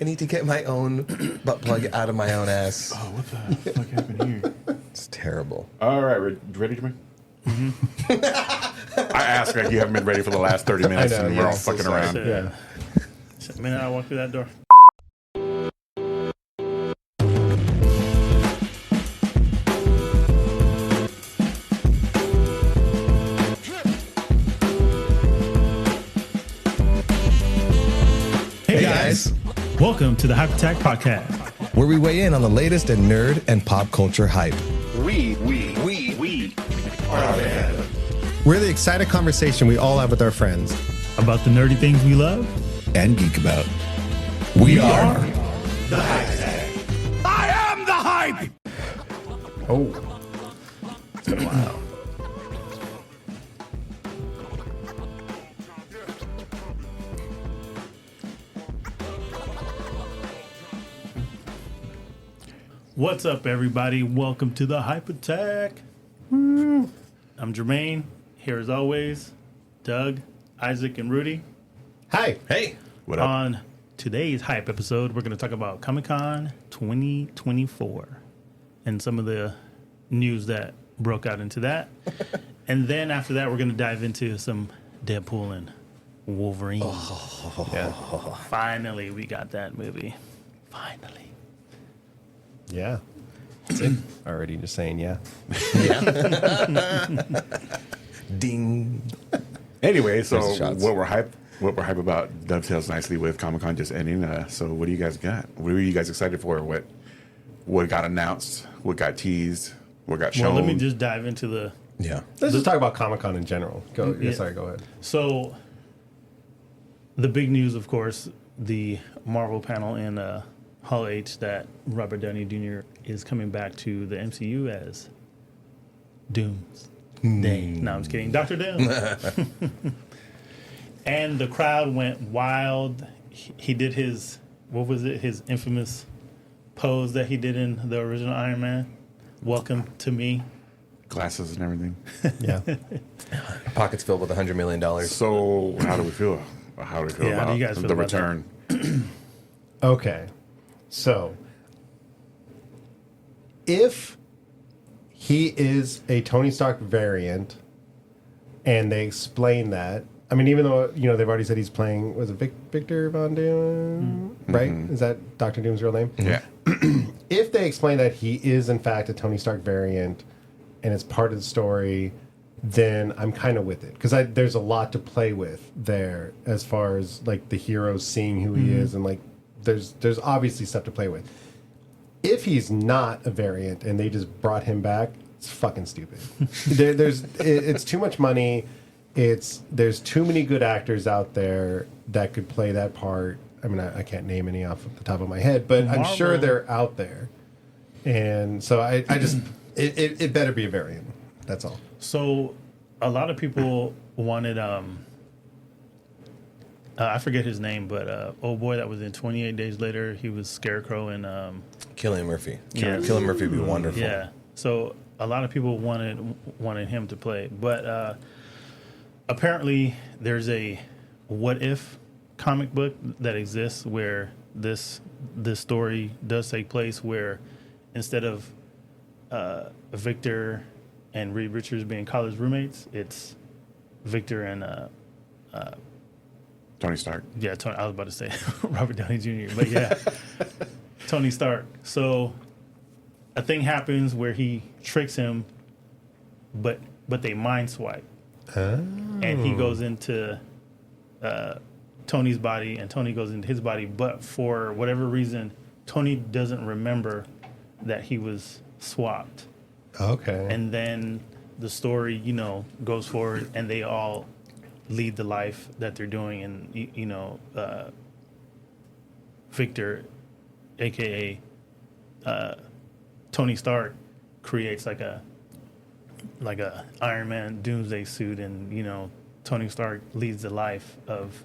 I need to get my own butt plug out of my own ass. Oh, what the fuck happened here? It's terrible. All right, ready, Jermaine? Mm-hmm. I asked like you haven't been ready for the last 30 minutes, and we're all fucking around. Yeah. The minute I walk through that door. Hey guys, welcome to the Hype Attack Podcast, Where we weigh in on the latest in nerd and pop culture hype. We are the band. We're the excited conversation we all have with our friends. about the nerdy things we love. And geek about. We are The Hype Attack. I am the hype. Oh, wow. What's up, everybody? Welcome to the Hype Attack. I'm Jermaine. Here as always, Doug, Isaac, and Rudy. hi. Hey. What up? On today's Hype episode, we're going to talk about Comic-Con 2024 and some of the news that broke out into that. And then after that, we're going to dive into some Deadpool and Wolverine. Yeah. Finally, we got that movie. Finally. Yeah. Already just saying yeah. Ding. Anyway, so There's the shots. what we're hype about dovetails nicely with Comic-Con just ending. So what do you guys got? What are you guys excited for? What got announced? What got teased? What got shown? Well, let me just dive into the... Yeah. Let's just talk about Comic-Con in general. Go. Yeah. Sorry, go ahead. So, the big news, of course, the Marvel panel in Hall H that Robert Downey Jr. is coming back to the MCU as Doomsday. No, I'm just kidding. Dr. Doom. And the crowd went wild. He did his, what was it, his infamous pose that he did in the original Iron Man. Welcome to me. Glasses and everything. Yeah. Pockets filled with $100 million. So how do we feel? How do we feel Yeah, how about do you guys feel the about that? return? Okay. So, if he is a Tony Stark variant, and they explain that, I mean, even though they've already said he's playing, was it Victor Von Doom, right? Is that Doctor Doom's real name? Yeah. If they explain that he is in fact a Tony Stark variant, and it's part of the story, then I'm kind of with it because there's a lot to play with there as far as like the heroes seeing who he is, and like there's obviously stuff to play with. If he's not a variant and they just brought him back, it's fucking stupid. It's too much money. There's too many good actors out there that could play that part. I mean, I can't name any off the top of my head, but I'm sure they're out there. And so I just it better be a variant. That's all. So, a lot of people wanted, I forget his name, but old boy that was in 28 Days Later, he was Scarecrow and... Cillian Murphy. Yeah. Cillian Murphy would be wonderful. Yeah. So, a lot of people wanted him to play. But apparently, there's a What If comic book that exists where this story does take place where instead of Victor and Reed Richards being college roommates, it's Victor and Tony Stark. yeah, Tony, I was about to say Robert Downey Jr., but yeah, Tony Stark. So a thing happens where he tricks him, but they mind swipe, and he goes into Tony's body, and Tony goes into his body. But for whatever reason, Tony doesn't remember that he was swapped. Okay. And then the story, goes forward, and they all lead the life that they're doing. And, Victor, a.k.a. Tony Stark, creates like a Iron Man Doomsday suit, and, Tony Stark leads the life of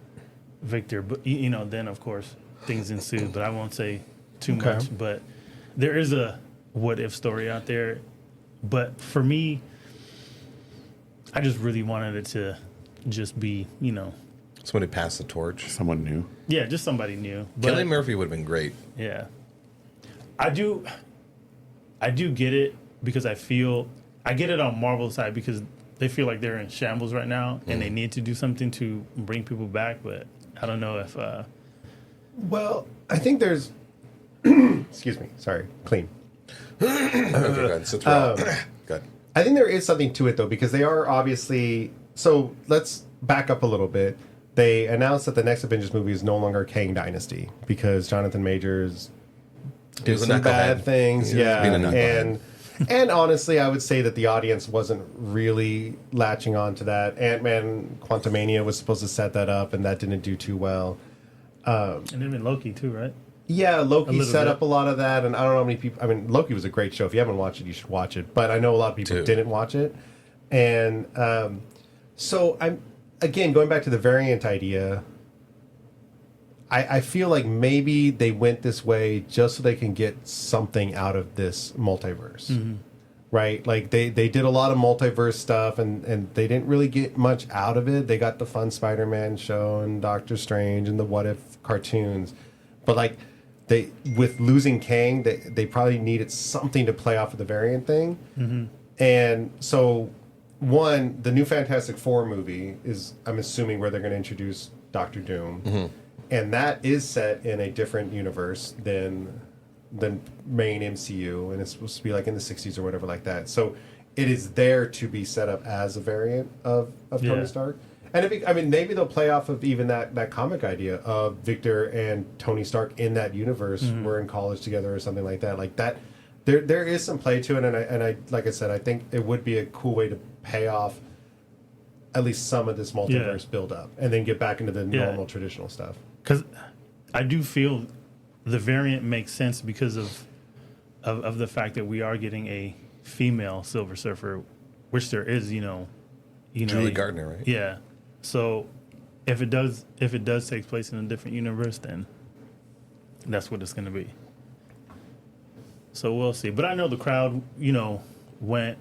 Victor. But, then, of course, things ensue, but I won't say too much. But there is a what-if story out there. But for me, I just really wanted it to just be, Somebody passed the torch. Someone new. Yeah, just somebody new. But, Cillian Murphy would have been great. Yeah. I do get it because I get it on Marvel's side because they feel like they're in shambles right now and they need to do something to bring people back, but I don't know if Well, I think there's excuse me, sorry, clean. Okay, good. So throw good. I think there is something to it though, because they are obviously. So let's back up a little bit. They announced that the next Avengers movie is no longer Kang Dynasty because Jonathan Majors did was a some bad knucklehead. things. He was Yeah, being a knucklehead. and honestly, I would say that the audience wasn't really latching on to that. Ant-Man Quantumania was supposed to set that up, and that didn't do too well. and even Loki too, right? Yeah, Loki little set bit. up a lot of that, and I don't know how many people. I mean, Loki was a great show. If you haven't watched it, you should watch it. But I know a lot of people Dude. didn't watch it, and so I'm again going back to the variant idea. I feel like maybe they went this way just so they can get something out of this multiverse, right? Like they did a lot of multiverse stuff, and they didn't really get much out of it. They got the fun Spider-Man show and Doctor Strange and the What If cartoons, but like they with losing Kang, they probably needed something to play off of the variant thing, and so one the new Fantastic Four movie is I'm assuming where they're going to introduce Doctor Doom. And that is set in a different universe than the main MCU, and it's supposed to be like in the 60s or whatever like that. So it is there to be set up as a variant of Yeah. Tony Stark. And I mean, maybe they'll play off of even that comic idea of Victor and Tony Stark in that universe were in college together or something like that. Like that, there is some play to it, and I like I said, I think it would be a cool way to pay off at least some of this multiverse build up, and then get back into the normal traditional stuff. Because I do feel the variant makes sense because of the fact that we are getting a female Silver Surfer, which there is, Julie Gardner, right? Yeah. So if it does take place in a different universe, then that's what it's going to be. So we'll see. But I know the crowd, went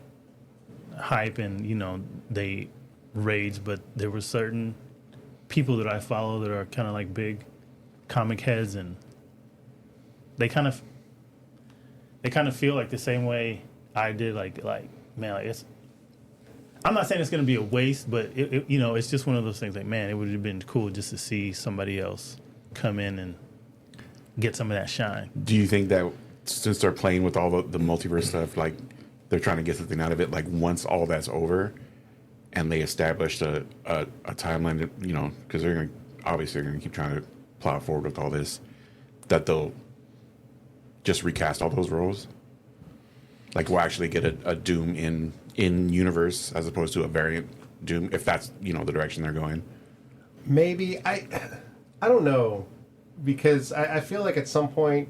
hype and they raged, but there were certain people that I follow that are kind of like big comic heads, and they kind of feel like the same way I did. Like man, like it's. I'm not saying it's going to be a waste, but it's just one of those things. Like, man, it would have been cool just to see somebody else come in and get some of that shine. Do you think that since they're playing with all the multiverse stuff, like they're trying to get something out of it, like once all that's over and they established a timeline, because they're going to, obviously they're going to keep trying to plow forward with all this, that they'll just recast all those roles? Like we'll actually get a Doom in universe as opposed to a variant Doom, if that's, the direction they're going. Maybe I don't know, because I feel like at some point,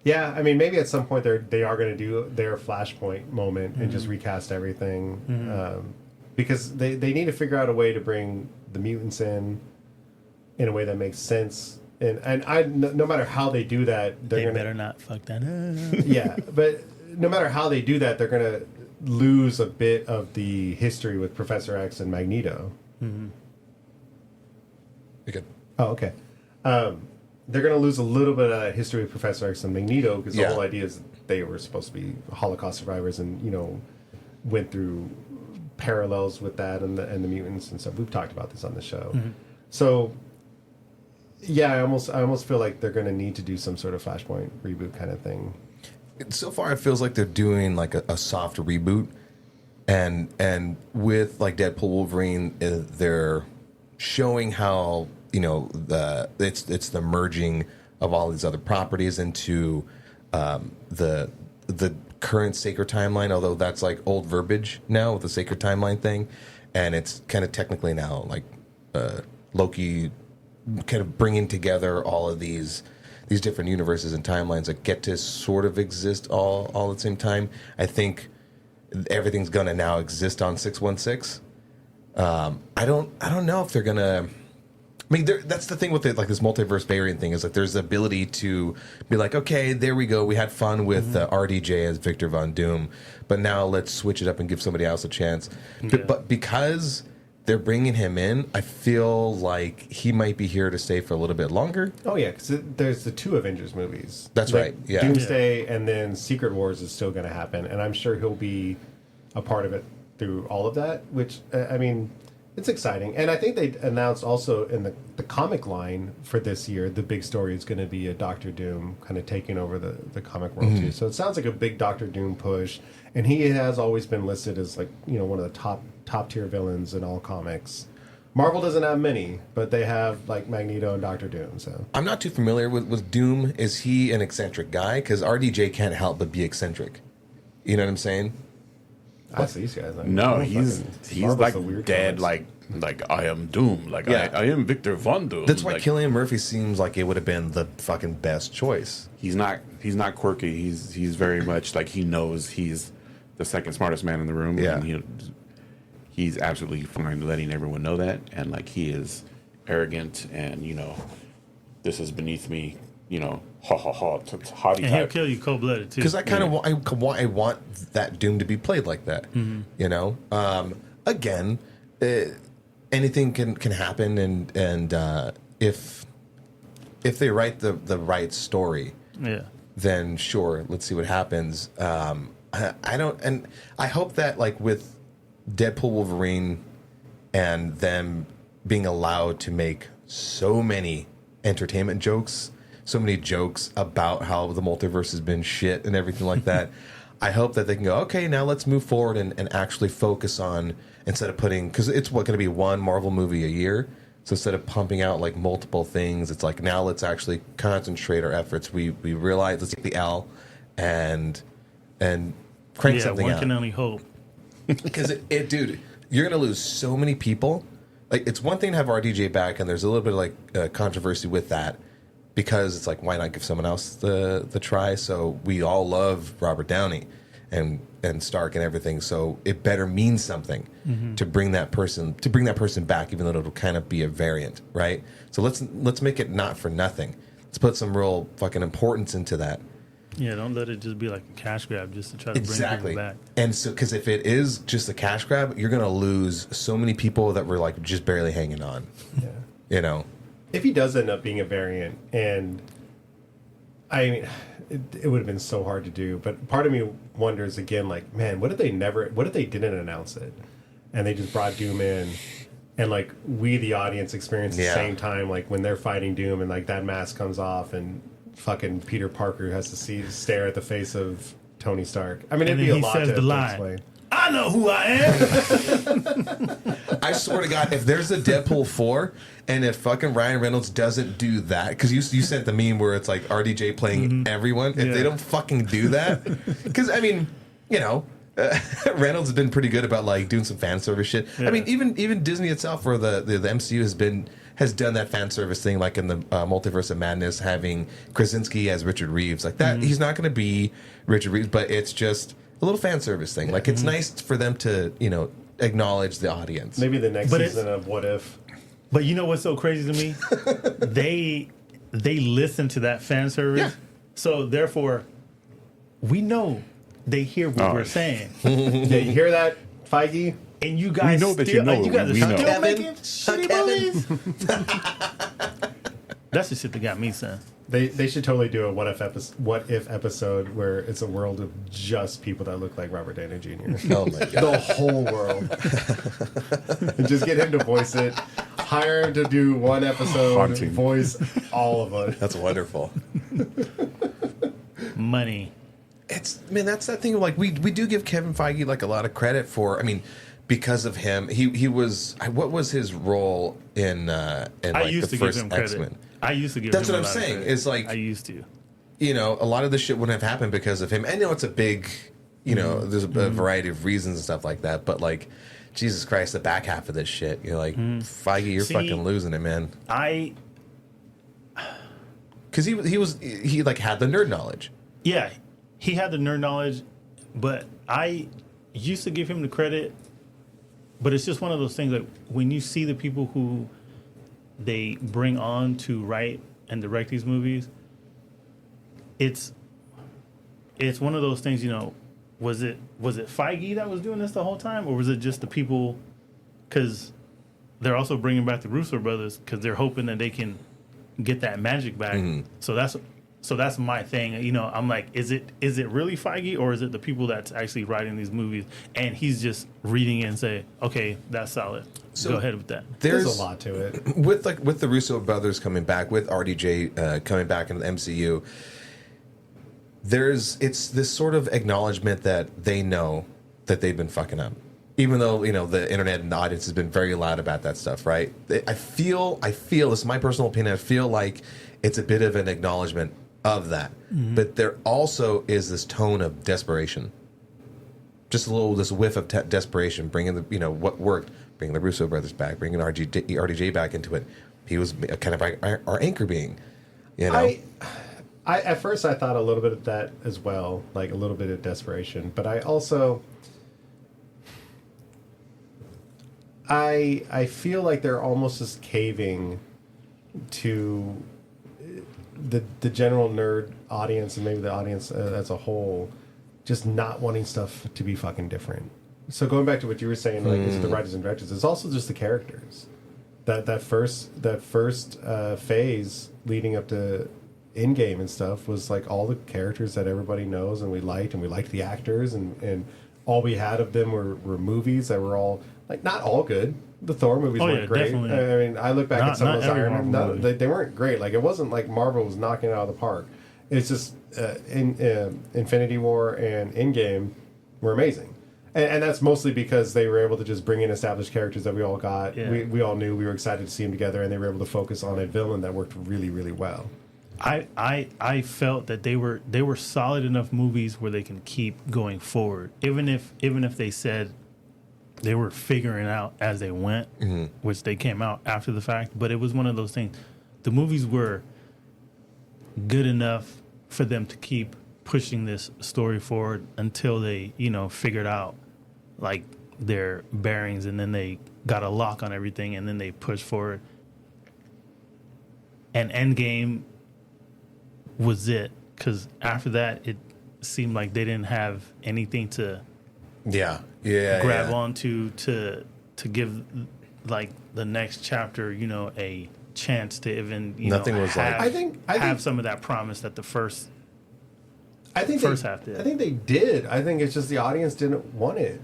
yeah, I mean maybe at some point they are going to do their Flashpoint moment and just recast everything, because they need to figure out a way to bring the mutants in a way that makes sense, and no matter how they do that, They gonna better not fuck that up. yeah, but no matter how they do that, they're going to lose a bit of the history with Professor X and Magneto. You're good. Oh, okay. They're going to lose a little bit of that history with Professor X and Magneto, because the whole idea is they were supposed to be Holocaust survivors and, went through parallels with that and the mutants and stuff. We've talked about this on the show. So, yeah, I almost feel like they're going to need to do some sort of Flashpoint reboot kind of thing. So far, it feels like they're doing like a soft reboot, and with like Deadpool Wolverine, they're showing how it's the merging of all these other properties into the current Sacred Timeline. Although that's like old verbiage now with the Sacred Timeline thing, and it's kind of technically now like Loki kind of bringing together all of these different universes and timelines that get to sort of exist all at the same time. I think everything's gonna now exist on 616. I don't know if they're gonna. I mean, that's the thing with it, like this multiverse variant thing, is like there's the ability to be like, okay, there we go, we had fun with RDJ as Victor Von Doom, but now let's switch it up and give somebody else a chance. Yeah. But because they're bringing him in, I feel like he might be here to stay for a little bit longer. Oh yeah, because there's the 2 Avengers movies. That's right, yeah. Doomsday and then Secret Wars is still going to happen, and I'm sure he'll be a part of it through all of that. Which I mean, it's exciting, and I think they announced also in the comic line for this year, the big story is going to be a Doctor Doom kind of taking over the comic world too. So it sounds like a big Doctor Doom push, and he has always been listed as like one of the top tier villains in all comics. Marvel doesn't have many, but they have like Magneto and Doctor Doom. So I'm not too familiar with Doom. Is he an eccentric guy? Because RDJ can't help but be eccentric. You know what I'm saying? that's these guys. Like, No, he's Marvel's like the weird dead, comics. like I am Doom, like Yeah. I am Victor Von Doom. That's why like, Cillian Murphy seems like it would have been the fucking best choice. he's not quirky. He's very much like he knows he's the second smartest man in the room. Yeah. And he's absolutely fine letting everyone know that, and like he is arrogant, and this is beneath me. Ha ha ha, haughty And he'll type. kill you cold blooded too. Because I kind of I want that Doom to be played like that. Again, anything can happen, and if they write the right story, Yeah. then sure, let's see what happens. I don't, and I hope that like with Deadpool, Wolverine, and them being allowed to make so many entertainment jokes, so many jokes about how the multiverse has been shit and everything like that. I hope that they can go, okay, now let's move forward and actually focus on, instead of putting, because it's going to be one Marvel movie a year. So instead of pumping out like multiple things, it's like, now let's actually concentrate our efforts. We realize, let's take the L and crank something one out. can only hope. Because dude, you're gonna lose so many people. Like, it's one thing to have RDJ back, and there's a little bit of like controversy with that, because it's like, why not give someone else the try? So we all love Robert Downey and Stark and everything. So it better mean something to bring that person back, even though it'll kind of be a variant, right? So let's make it not for nothing. Let's put some real fucking importance into that. Yeah, don't let it just be like a cash grab just to try to Exactly. bring people back. And so, because if it is just a cash grab, you're going to lose so many people that were like just barely hanging on. Yeah. If he does end up being a variant, and I mean, it would have been so hard to do, but part of me wonders again, like, man, what if they didn't announce it, and they just brought Doom in, and like we, the audience, experience the same time, like when they're fighting Doom, and like that mask comes off, and fucking Peter Parker has to stare at the face of Tony Stark. I mean, And it'd be then a he lot says to the line. explain. I know who I am. I swear to God, if there's a Deadpool 4 and if fucking Ryan Reynolds doesn't do that, because you sent the meme where it's like RDJ playing everyone, if they don't fucking do that, because I mean, Reynolds has been pretty good about like doing some fan service shit. Yeah. I mean, even Disney itself, or the MCU has done that fan service thing, like in the Multiverse of Madness, having Krasinski as Richard Reeves, like that. He's not going to be Richard Reeves, but it's just a little fan service thing. Like, it's nice for them to acknowledge the audience. Maybe the next But season of What If. But you know what's so crazy to me? they listen to that fan service. Yeah. So therefore, we know they hear what we're saying. Yeah, you hear that, Feige? And you guys know that still, you know you it. guys are We know. still Kevin. making shitty movies. That's the shit that got me, son. They should totally do a what if episode where it's a world of just people that look like Robert Downey Jr. Oh my God. The whole world. And just get him to voice it. Hire him to do one episode, Haunting. voice all of it. That's wonderful. Money. That's that thing. Like, we do give Kevin Feige like a lot of credit for. I mean, because of him, he was. What was his role in like I used the to give first him credit. X-Men? I used to give That's him what a I'm lot of saying. credit. It's like, I used to. A lot of this shit wouldn't have happened because of him. I know it's a big, there's a variety of reasons and stuff like that, but like, Jesus Christ, the back half of this shit, you're like, Feige, you're See, fucking losing it, man. Because he like had the nerd knowledge. Yeah, he had the nerd knowledge, but I used to give him the credit. But it's just one of those things that when you see the people who they bring on to write and direct these movies, it's one of those things. Was it Feige that was doing this the whole time, or was it just the people? Because they're also bringing back the Russo brothers because they're hoping that they can get that magic back. So that's my thing. You know, I'm like, is it really Feige, or is it the people that's actually writing these movies and he's just reading it and say, okay, that's solid. So go ahead with that. There's a lot to it. With the Russo brothers coming back, with RDJ coming back into the MCU, it's this sort of acknowledgement that they know that they've been fucking up. Even though, you know, the internet and the audience has been very loud about that stuff, right? I feel, this is my personal opinion, I feel like it's a bit of an acknowledgement of that. But there also is this tone of desperation. Just this whiff of desperation, bringing the, you know, what worked, bringing the Russo brothers back, bringing RDJ back into it. He was kind of our anchor being, you know? I at first I thought a little bit of that as well, like a little bit of desperation. But I also... I feel like they're almost just caving to the general nerd audience and maybe the audience as a whole, just not wanting stuff to be fucking different. So going back to what you were saying, like is it the writers and directors? It's also just the characters. That first phase leading up to Endgame and stuff was like all the characters that everybody knows and we liked the actors and all we had of them were movies that were all. Like, not all good. The Thor movies weren't great. Definitely. I mean, I look back at some of those Iron Man. They weren't great. Like, it wasn't like Marvel was knocking it out of the park. It's just Infinity War and Endgame were amazing. And that's mostly because they were able to just bring in established characters that we all got. Yeah. We all knew. We were excited to see them together, and they were able to focus on a villain that worked really, really well. I felt that they were solid enough movies where they can keep going forward. Even if they said they were figuring out as they went, which they came out after the fact. But it was one of those things. The movies were good enough for them to keep pushing this story forward until they, you know, figured out like their bearings, and then they got a lock on everything, and then they pushed forward. And Endgame was it, because after that, it seemed like they didn't have anything to grab onto to give like the next chapter, you know, a chance to even have some of that promise that the first half did. I think they did. I think it's just the audience didn't want it.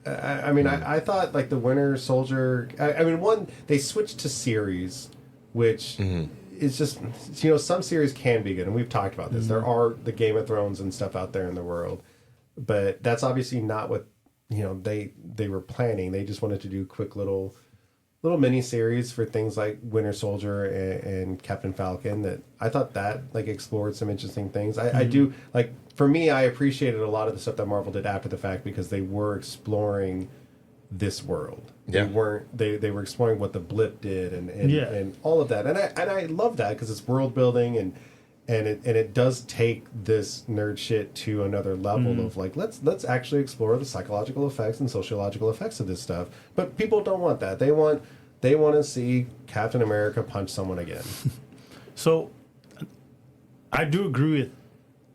I mean, I thought like the Winter Soldier. I mean, they switched to series, which is just, you know, some series can be good, and we've talked about this. There are the Game of Thrones and stuff out there in the world, but that's obviously not what, you know, they were planning. They just wanted to do quick little mini series for things like Winter Soldier and Captain Falcon. That I thought that like explored some interesting things. I do like, for me, I appreciated a lot of the stuff that Marvel did after the fact because they were exploring this world. Yeah. They were exploring what the blip did and all of that. And I love that because it's world building and it does take this nerd shit to another level of like, let's actually explore the psychological effects and sociological effects of this stuff. But people don't want that. They want to see Captain America punch someone again. So I do agree with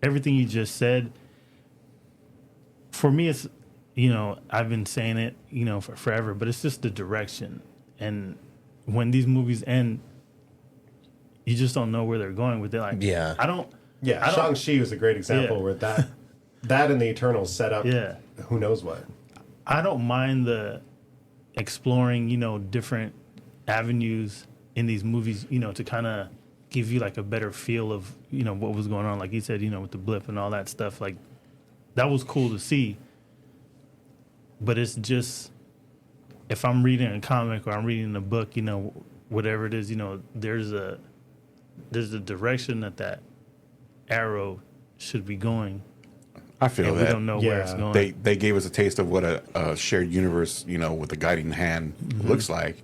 everything you just said. For me, it's, you know, I've been saying it, you know, for forever, but it's just the direction. And when these movies end, you just don't know where they're going with it. Like, Shang-Chi was a great example where that and the Eternals set up who knows what. I don't mind the exploring, you know, different avenues in these movies, you know, to kind of give you like a better feel of, you know, what was going on. Like you said, you know, with the blip and all that stuff, like that was cool to see. But it's just, if I'm reading a comic or I'm reading a book, you know, whatever it is, you know, there's a direction that arrow should be going. I feel and that. We don't know where it's going. They gave us a taste of what a shared universe, you know, with a guiding hand looks like,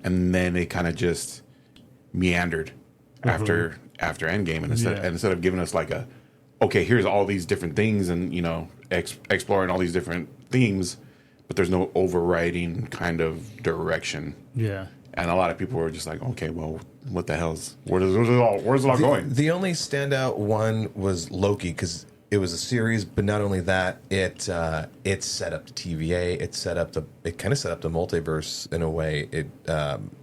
and then they kind of just meandered after Endgame, and instead of giving us like here's all these different things, and you know, exploring all these different themes, but there's no overriding kind of direction. Yeah. And a lot of people were just like, okay, well, what the hell's where's it all going? The only standout one was Loki, because it was a series, but not only that, it set up the TVA. It kind of set up the multiverse in a way.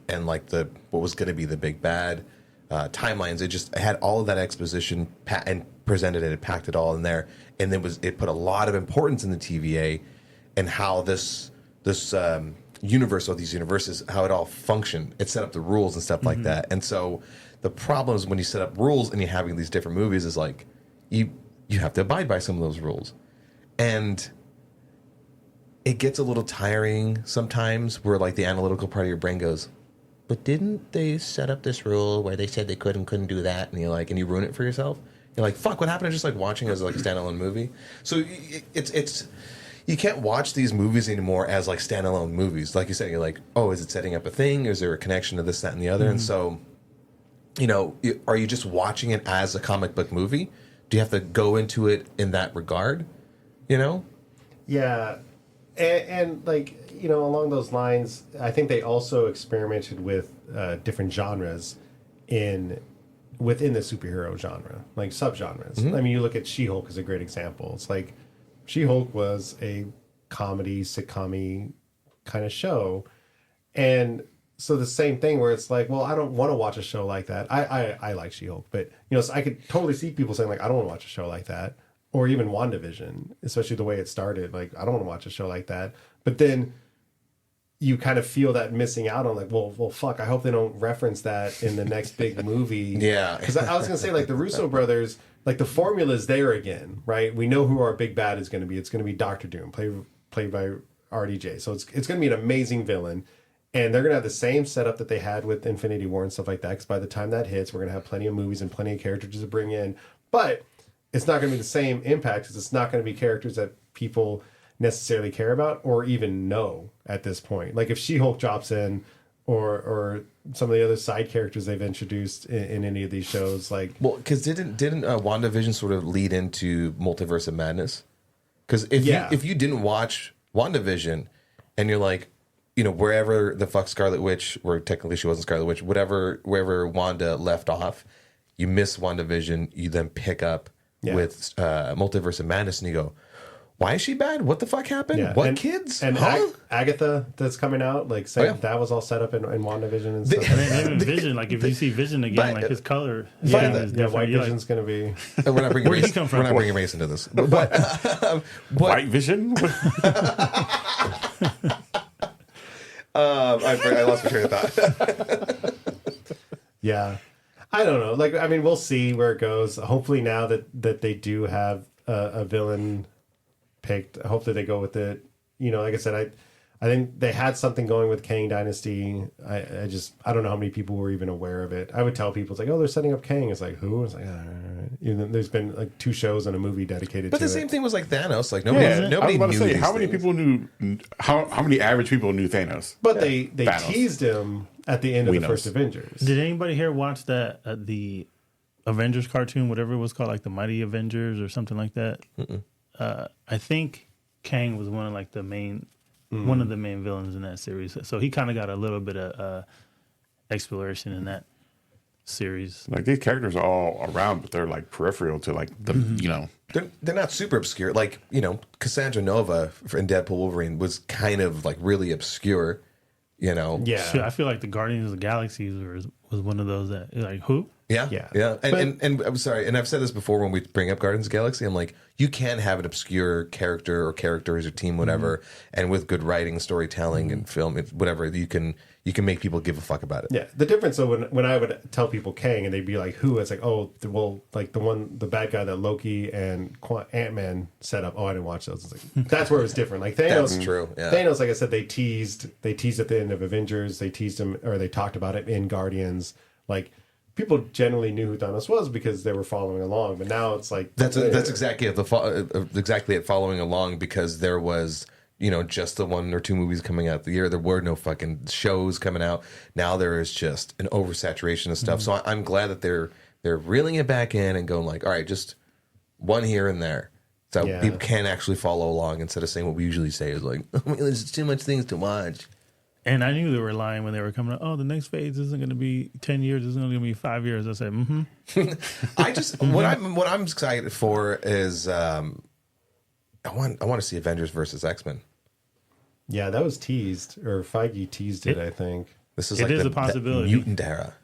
And like what was going to be the big bad timelines. It had all of that exposition and presented it, packed it all in there, and it put a lot of importance in the TVA and how this universe or these universes, how it all functioned. It set up the rules and stuff like that. And so the problem is when you set up rules and you're having these different movies is like you have to abide by some of those rules. And it gets a little tiring sometimes where like the analytical part of your brain goes, but didn't they set up this rule where they said they couldn't do that? And you're like, and you ruin it for yourself. You're like, fuck, what happened to just like watching it as like a standalone movie? So it's you can't watch these movies anymore as like standalone movies. Like you said, you're like, oh, is it setting up a thing? Is there a connection to this, that, and the other? And so, are you just watching it as a comic book movie? Do you have to go into it in that regard? Yeah. And like, along those lines, I think they also experimented with different genres within the superhero genre, like subgenres. I mean, you look at She-Hulk as a great example. It's like She-Hulk was a comedy, sitcom-y kind of show. And so the same thing where it's like, well, I don't want to watch a show like that. I like She-Hulk, but so I could totally see people saying like, I don't want to watch a show like that. Or even WandaVision, especially the way it started. Like, I don't want to watch a show like that. But then you kind of feel that missing out on like, well, fuck, I hope they don't reference that in the next big movie. Yeah. Because I was going to say, like, the Russo brothers, like, the formula's there again, right? We know who our big bad is going to be. It's going to be Doctor Doom, played by RDJ. So it's going to be an amazing villain. And they're going to have the same setup that they had with Infinity War and stuff like that. Because by the time that hits, we're going to have plenty of movies and plenty of characters to bring in. But it's not going to be the same impact because it's not going to be characters that people necessarily care about or even know at this point. Like if She-Hulk drops in or some of the other side characters they've introduced in any of these shows. Like, well, because didn't WandaVision sort of lead into Multiverse of Madness? Because if you didn't watch WandaVision and you're like, wherever the fuck Scarlet Witch, where technically she wasn't Scarlet Witch, wherever Wanda left off, you miss WandaVision, you then pick up with Multiverse of Madness, and you go, why is she bad? What the fuck happened? Yeah. What kids? And Agatha that's coming out, like saying that was all set up in WandaVision and stuff. And even Vision, like if you see Vision again, like his color, White Vision's going to be. We're not bringing Where'd he come from? We're not bringing race into this. But White Vision. I lost my train of thought. Yeah. I don't know. Like, I mean, we'll see where it goes. Hopefully now that they do have a villain picked, hopefully they go with it. Like I said, I think they had something going with Kang Dynasty. I don't know how many people were even aware of it. I would tell people, it's like, oh, they're setting up Kang. It's like, who? It's like, there's been like 2 shows and a movie dedicated to it. But the same thing was like Thanos. Like nobody knew these how many things. people knew, how many average people knew Thanos? But they teased him at the end of the first Avengers. Did anybody here watch that the Avengers cartoon, whatever it was called, like the Mighty Avengers or something like that? I think Kang was one of like the main villains in that series. So he kind of got a little bit of exploration in that series. Like these characters are all around, but they're like peripheral to like the They're not super obscure. Like Cassandra Nova in Deadpool Wolverine was kind of like really obscure. Yeah. Shit, I feel like the Guardians of the Galaxy was one of those that like who? Yeah. And I'm sorry, and I've said this before when we bring up Guardians of the Galaxy. I'm like, you can have an obscure character or characters or team, whatever, and with good writing, storytelling, and film, whatever, you can make people give a fuck about it. Yeah. The difference, though, when I would tell people Kang and they'd be like, who? It's like, like the bad guy that Loki and Ant-Man set up. Oh, I didn't watch those. It's like, that's where it was different. Like Thanos. That's true. Yeah. Thanos, like I said, they teased at the end of Avengers. They teased him, or they talked about it in Guardians. Like, people generally knew who Thanos was because they were following along, but now it's like that's exactly it following along, because there was just the 1 or 2 movies coming out the year. There were no fucking shows coming out. Now there is just an oversaturation of stuff. So I'm glad that they're reeling it back in and going like, all right, just one here and there, so people can actually follow along instead of saying what we usually say is like, there's too much things to watch. And I knew they were lying when they were coming up. Oh, the next phase isn't going to be 10 years. It's going to be 5 years. I said, I just what I'm excited for is I want to see Avengers versus X-Men. Yeah, that was teased, or Feige teased it. I think This is It like is the a possibility. mutant era.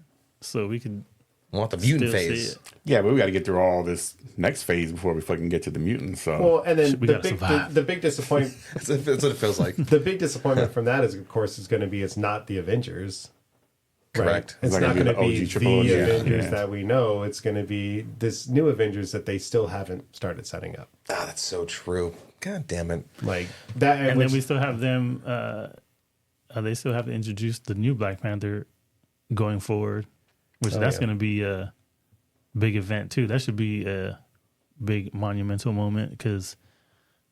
So we could I want the mutant still see phase. it. Yeah, but we got to get through all this next phase before we fucking get to the mutants. So well, and then We gotta survive. the big disappointment That's what it feels like. the big disappointment from that is, of course, is going to be it's not the Avengers. Correct. It's It's not not going gonna to be be the the OG, triple OG. Avengers Yeah. that we know. It's going to be this new Avengers that they still haven't started setting up. Ah, that's so true. God damn it. Like that, And which, then we still have them. They still have to introduce the new Black Panther going forward, which Oh, that's yeah. going to be a big event too. That should be a big monumental moment because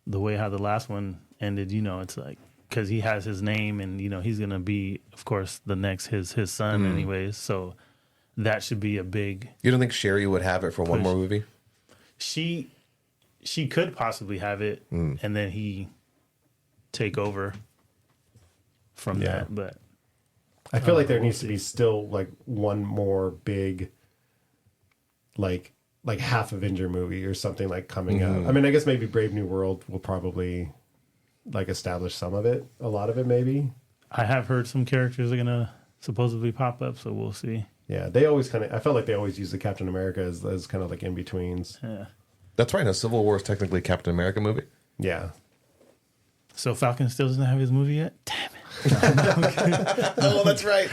the way how the last one ended, it's like because he has his name and he's going to be, of course, the next his son anyways. So that should be a big. You don't think Sherry would have it for one Push. more movie? She could possibly have it, and then he take over from Yeah. that, but. I feel like there we'll needs to be still like one more big, like half Avenger movie or something like coming up. I mean, I guess maybe Brave New World will probably like establish some of it, a lot of it maybe. I have heard some characters are gonna supposedly pop up, so we'll see. Yeah, they always I felt like they always use the Captain America as kind of like in betweens. Yeah. That's right. No, Civil War is technically a Captain America movie. Yeah. So Falcon still doesn't have his movie yet. Damn it! Oh, that's right.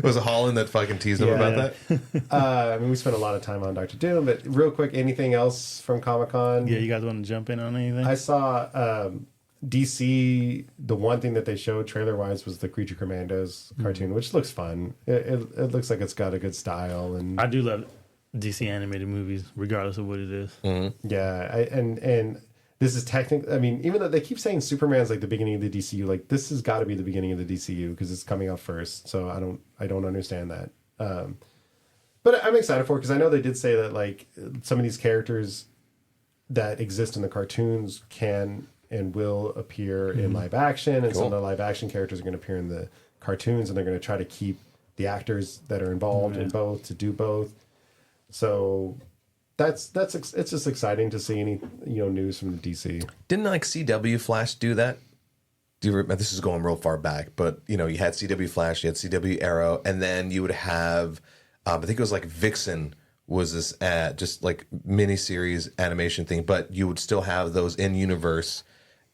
Was it Holland that fucking teased him Yeah. about that? I mean, we spent a lot of time on Doctor Doom, but real quick, anything else from Comic-Con? Yeah, you guys want to jump in on anything? I saw DC. The one thing that they showed trailer-wise was the Creature Commandos cartoon, which looks fun. It looks like it's got a good style, and I do love DC animated movies, regardless of what it is. yeah, and this is technically. I mean, even though they keep saying Superman's like the beginning of the DCU, like this has got to be the beginning of the DCU because it's coming out first. So I don't understand that. But I'm excited for it because I know they did say that like some of these characters that exist in the cartoons can and will appear in live action, and some of the live action characters are going to appear in the cartoons, and they're going to try to keep the actors that are involved in both to do both. So it's just exciting to see any news from the DC. Didn't like CW Flash do that? Do you remember? This is going real far back, but you had CW Flash, you had CW Arrow, and then you would have, I think it was like Vixen was this just like miniseries animation thing, but you would still have those in universe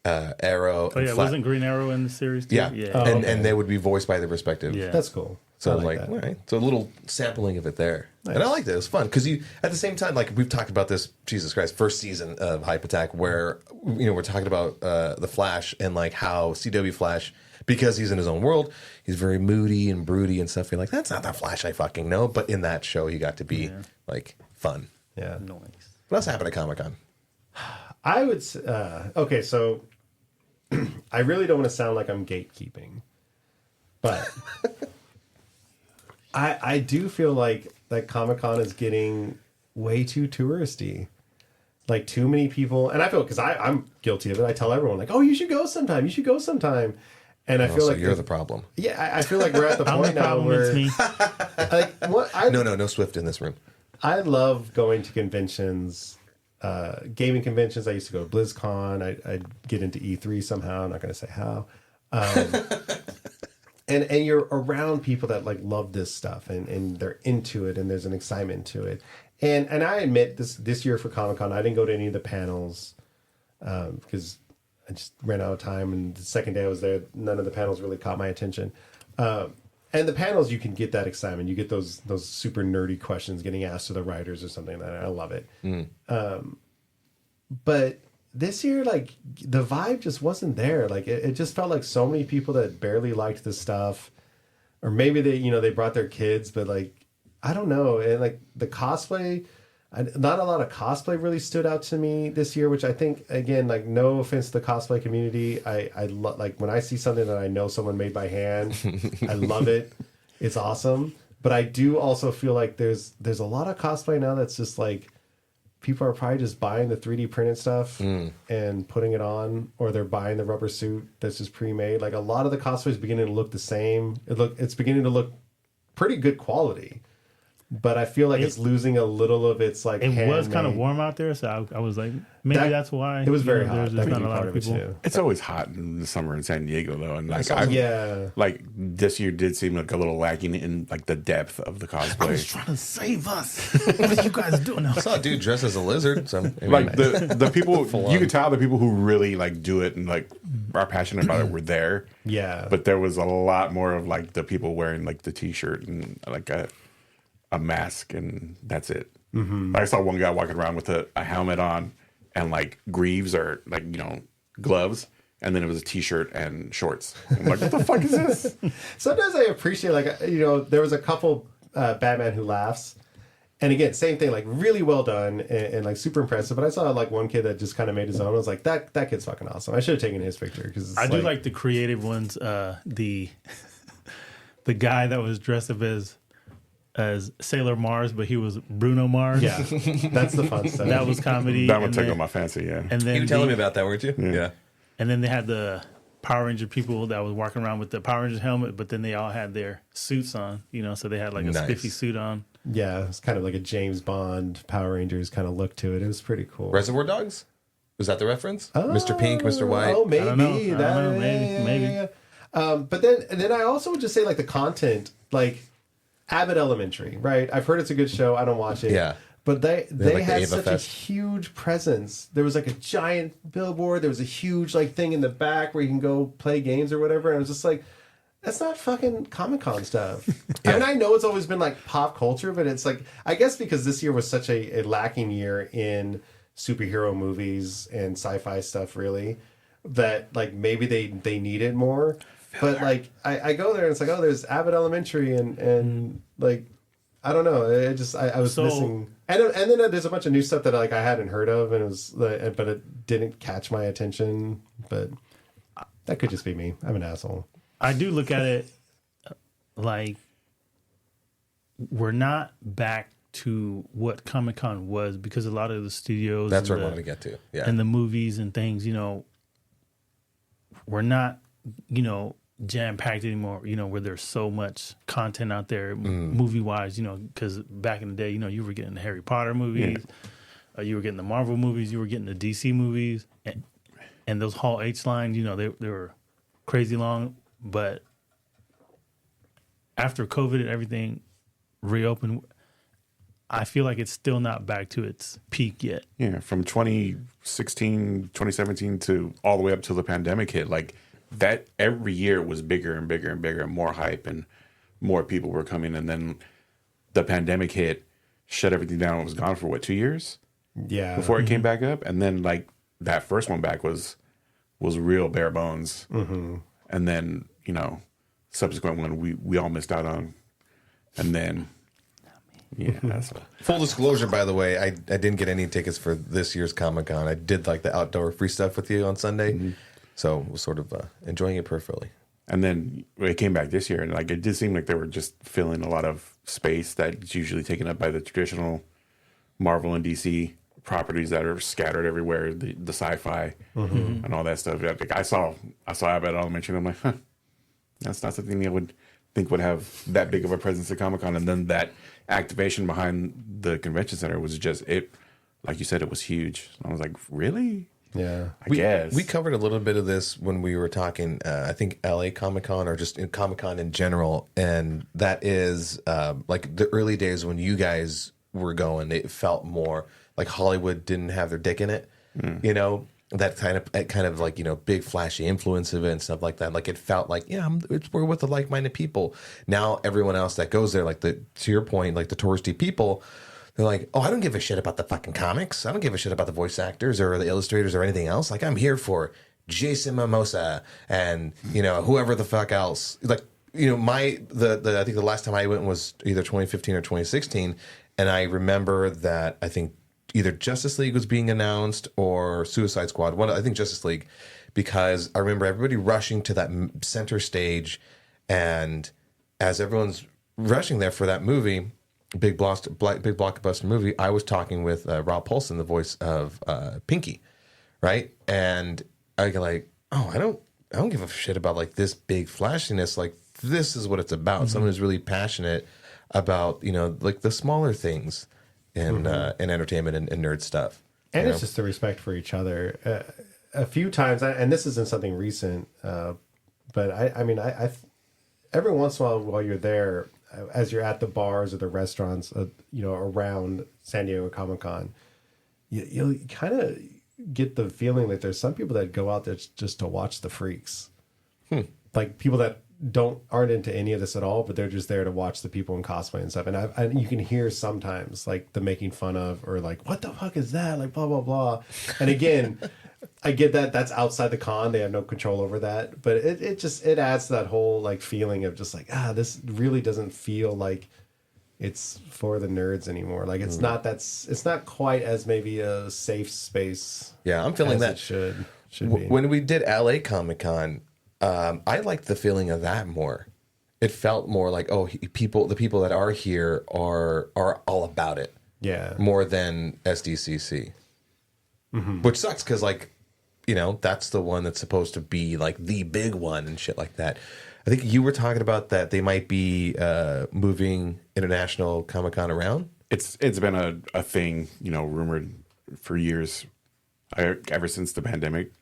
Arrow. Oh yeah, and wasn't Green Arrow in the series too? Yeah, yeah. and they would be voiced by the respective. Yeah. That's cool. So I I was like, that. all right. So a little sampling of it there. And I Nice. liked it. It was fun. Because at the same time, like we've talked about this, Jesus Christ, first season of Hype Attack, where, we're talking about the Flash and like how CW Flash, because he's in his own world, he's very moody and broody and stuff. You're like, that's not the Flash I fucking know. But in that show, he got to be like fun. Yeah. Nice. What else happened at Comic Con? I would okay, so I really don't want to sound like I'm gatekeeping, but I do feel like that Comic-Con is getting way too touristy. Like too many people, and I feel because I'm guilty of it. I tell everyone like, "Oh, you should go sometime. You should go sometime." And I feel So like you're the problem. yeah, I feel like we're at the I'm the point now problem. where It's me. like what I No Swift in this room. I love going to conventions, gaming conventions. I used to go to BlizzCon. I'd get into E3 somehow. I'm not going to say how. And you're around people that like love this stuff and they're into it and there's an excitement to it. And I admit this year for Comic-Con, I didn't go to any of the panels because I just ran out of time. And the second day I was there, none of the panels really caught my attention. And the panels, you can get that excitement. You get those super nerdy questions getting asked to the writers or something. That I love it. But this year, like the vibe just wasn't there. Like it just felt like so many people that barely liked the stuff, or maybe they brought their kids, but like I don't know. And like the cosplay, not a lot of cosplay really stood out to me this year, which I think, again, like no offense to the cosplay community, I like when I see something that I know someone made by hand, I love it. It's awesome. But I do also feel like there's a lot of cosplay now that's just like people are probably just buying the 3D printed stuff and putting it on, or they're buying the rubber suit that's just pre-made. Like a lot of the cosplay is beginning to look the same. It's beginning to look pretty good quality, but I feel like it's losing a little of its like. It was kind of warm out there, so I was like, maybe that's why. It was very hot. There's That just could not be a lot part of of it people. too. It's always hot in the summer in San Diego, though, and like Yeah. this year did seem like a little lacking in like the depth of the I was cosplay. trying to save us. What are you guys doing? I saw a dude dressed as a lizard. So, I mean, Like the people, Full you on. could tell the people who really like do it and like are passionate about it were there. Yeah. But there was a lot more of like the people wearing like the t-shirt and like a mask, and that's it. I saw one guy walking around with a helmet on and like greaves or like, you know, gloves, and then it was a t-shirt and shorts. I'm like, what the fuck is this? Sometimes I appreciate, like, you know, there was a couple Batman Who Laughs, and again, same thing, like really well done and like super impressive. But I saw like one kid that just kind of made his own. I was like, that kid's fucking awesome. I should have taken his picture because I do like the creative ones. The guy that was dressed up as Sailor Mars, but he was Bruno Mars. yeah, that's the fun stuff. That was comedy. That would and take then- on my fancy, yeah. And then you were telling me about that, weren't you? Yeah. And then they had the Power Ranger people that was walking around with the Power Rangers helmet, but then they all had their suits on, you know, so they had like a Nice. spiffy suit on. Yeah, it's kind of like a James Bond Power Rangers kind of look to it. It was pretty cool. Reservoir Dogs? Was that the reference? Mr. Pink, Mr. White? Oh, maybe. I don't know. Maybe. But then I also would just say like the content, like Abbott Elementary, right? I've heard it's a good show. I don't watch it. Yeah. But they like the had Ava such Fest. a huge presence. There was like a giant billboard. There was a huge like thing in the back where you can go play games or whatever. And I was just like, that's not fucking Comic-Con stuff. I mean, I know it's always been like pop culture, but it's like, I guess because this year was such a lacking year in superhero movies and sci-fi stuff, really, that like maybe they need it more. But like I go there and it's like, oh, there's Abbott Elementary and like I don't know. I was missing, and then there's a bunch of new stuff that like I hadn't heard of, and it was but it didn't catch my attention. But that could just be me. I'm an asshole. I do look at it like we're not back to what Comic-Con was because a lot of the studios That's and what I the- wanted to get to. Yeah. and the movies and things, you know, we're not, you know, jam-packed anymore, you know, where there's so much content out there movie-wise, you know, because back in the day, you know, you were getting the Harry Potter movies, you were getting the Marvel movies, you were getting the DC movies, and those Hall H lines, you know, they were crazy long, but after COVID and everything reopened, I feel like it's still not back to its peak yet. Yeah, from 2016, 2017 to all the way up till the pandemic hit, like that every year was bigger and bigger and bigger and more hype and more people were coming. And then the pandemic hit, shut everything down. It was gone for what, 2 years Yeah. before it came back up. And then like that first one back was real bare bones. Mm-hmm. And then, you know, subsequent one we all missed out on. And then, yeah, that's Full disclosure, by the way, I didn't get any tickets for this year's Comic-Con. I did like the outdoor free stuff with you on Sunday. So was sort of enjoying it peripherally. And then it came back this year, and like it did seem like they were just filling a lot of space that's usually taken up by the traditional Marvel and DC properties that are scattered everywhere, the sci-fi and all that stuff. Like I saw Abbott Elementary, and I'm like, huh, that's not something I would think would have that big of a presence at Comic-Con. And then that activation behind the convention center was just it. Like you said, it was huge. I was like, really? Yeah. I guess We covered a little bit of this when we were talking, I think LA Comic-Con or just in Comic-Con in general. And that is like the early days when you guys were going, it felt more like Hollywood didn't have their dick in it, you know, that kind of like, you know, big flashy influence of it and stuff like that. Like it felt like, yeah, we're with the like-minded people. Now everyone else that goes there, like to your point, like the touristy people, they're like, oh, I don't give a shit about the fucking comics. I don't give a shit about the voice actors or the illustrators or anything else. Like, I'm here for Jason Momoa and, you know, whoever the fuck else. Like, you know, I think the last time I went was either 2015 or 2016. And I remember that I think either Justice League was being announced or Suicide Squad. I think Justice League, because I remember everybody rushing to that center stage. And as everyone's rushing there for that movie, big blockbuster movie, I was talking with Rob Paulson, the voice of Pinky, right? And I go like, oh, I don't give a shit about like this big flashiness. Like this is what it's about. Someone who's really passionate about, you know, like the smaller things in entertainment and nerd stuff. And it's just the respect for each other. A few times, and this isn't something recent, but I mean, I every once in a while you're there, as you're at the bars or the restaurants, you know, around San Diego Comic-Con, you kind of get the feeling that there's some people that go out there just to watch the freaks. Like people that aren't into any of this at all, but they're just there to watch the people in cosplay and stuff. And you can hear sometimes like the making fun of, or like, what the fuck is that? Like blah, blah, blah. And again, I get that that's outside the con. They have no control over that, but it adds to that whole like feeling of just like, this really doesn't feel like it's for the nerds anymore. Like it's not quite as maybe a safe space. Yeah. I'm feeling that it should be. When we did LA Comic-Con, I liked the feeling of that more. It felt more like, the people that are here are all about it. Yeah. More than SDCC. Which sucks because, like, you know, that's the one that's supposed to be like the big one and shit like that. I think you were talking about that they might be moving International Comic-Con around. It's been a thing, you know, rumored for years, ever since the pandemic.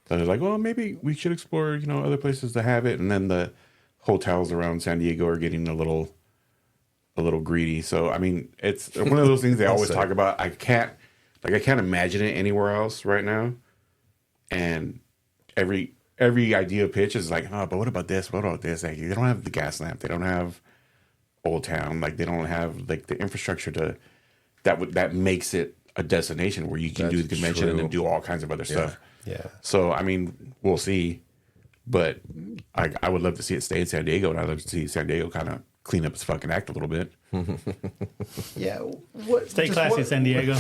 So they're like, well, maybe we should explore, you know, other places to have it. And then the hotels around San Diego are getting a little greedy. So I mean, it's one of those things they always talk about. I can't imagine it anywhere else right now. And every idea pitch is like, but what about this? What about this? Like, they don't have the gas lamp. They don't have Old Town. Like they don't have like the infrastructure that makes it a destination where you can do the convention and then do all kinds of other stuff. Yeah. So I mean, we'll see. But I would love to see it stay in San Diego, and I'd love to see San Diego kind of clean up its fucking act a little bit. Yeah. Stay classy, San Diego.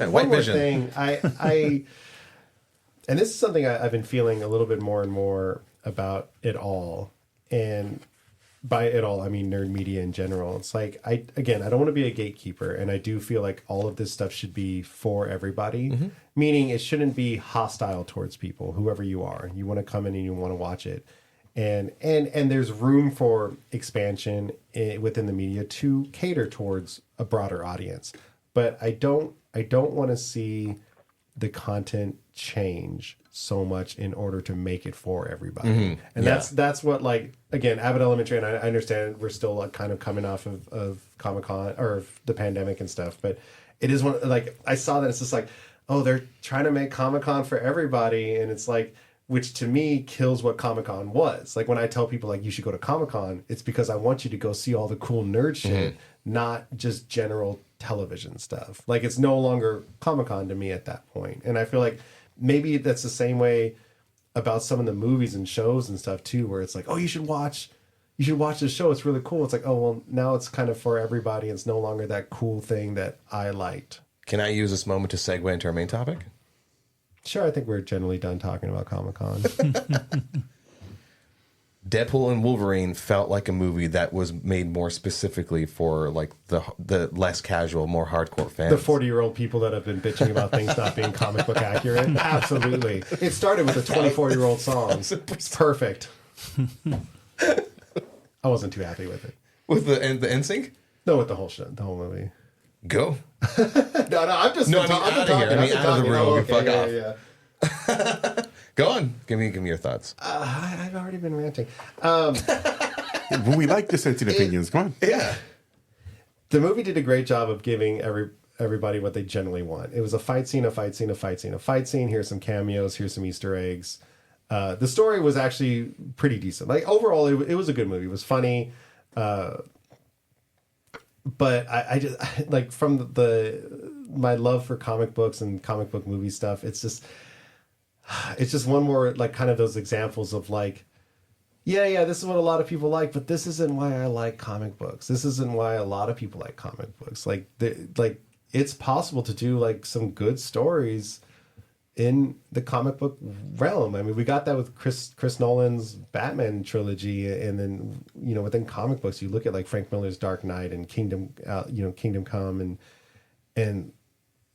One more thing, I and this is something I've been feeling a little bit more and more about it all, and by it all I mean nerd media in general. It's like I don't want to be a gatekeeper, and I do feel like all of this stuff should be for everybody. Meaning it shouldn't be hostile towards people, whoever you are. You want to come in and you want to watch it, and there's room for expansion within the media to cater towards a broader audience. But I don't want to see the content change so much in order to make it for everybody. And that's what, like, again, Abbott Elementary, and I understand we're still like kind of coming off of Comic-Con or the pandemic and stuff, but it is one, like, I saw that it's just like, oh, they're trying to make Comic-Con for everybody, and it's like, which to me kills what Comic-Con was. Like when I tell people like you should go to Comic-Con, it's because I want you to go see all the cool nerd shit, not just general television stuff. Like it's no longer Comic-Con to me at that point. And I feel like maybe that's the same way about some of the movies and shows and stuff too, where it's like, oh, you should watch this show. It's really cool. It's like, oh, well, now it's kind of for everybody. It's no longer that cool thing that I liked. Can I use this moment to segue into our main topic? Sure, I think we're generally done talking about Comic-Con. Deadpool and Wolverine felt like a movie that was made more specifically for like the less casual, more hardcore fans. The 40-year-old people that have been bitching about things not being comic book accurate. Absolutely. It started with a 24-year-old song. It's perfect. I wasn't too happy with it. With the NSYNC? No, with the whole shit, the whole movie. Go. No, I'm just out of here. I mean, out of the room. Oh, Fuck off. Yeah. Go on. Give me your thoughts. I've already been ranting. We like dissenting opinions. Come on. Yeah. The movie did a great job of giving everybody what they generally want. It was a fight scene, a fight scene, a fight scene, a fight scene. Here's some cameos. Here's some Easter eggs. The story was actually pretty decent. Like overall, it was a good movie. It was funny. But I just like from my love for comic books and comic book movie stuff. It's just one more like kind of those examples of like, yeah, this is what a lot of people like, but this isn't why I like comic books. This isn't why a lot of people like comic books. Like it's possible to do like some good stories in the comic book realm. I mean, we got that with Chris Nolan's Batman trilogy, and then within comic books, you look at like Frank Miller's Dark Knight and Kingdom Come, and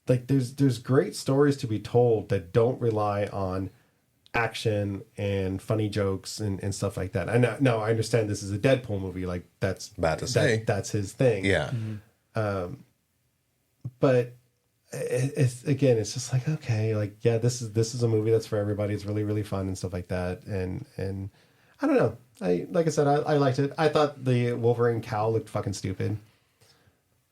like there's great stories to be told that don't rely on action and funny jokes and stuff like that. I understand this is a Deadpool movie, like that's that's his thing. Yeah. But it's just like, okay, like, yeah, this is a movie that's for everybody. It's really, really fun and stuff like that. And I don't know. Like I said, I liked it. I thought the Wolverine cowl looked fucking stupid.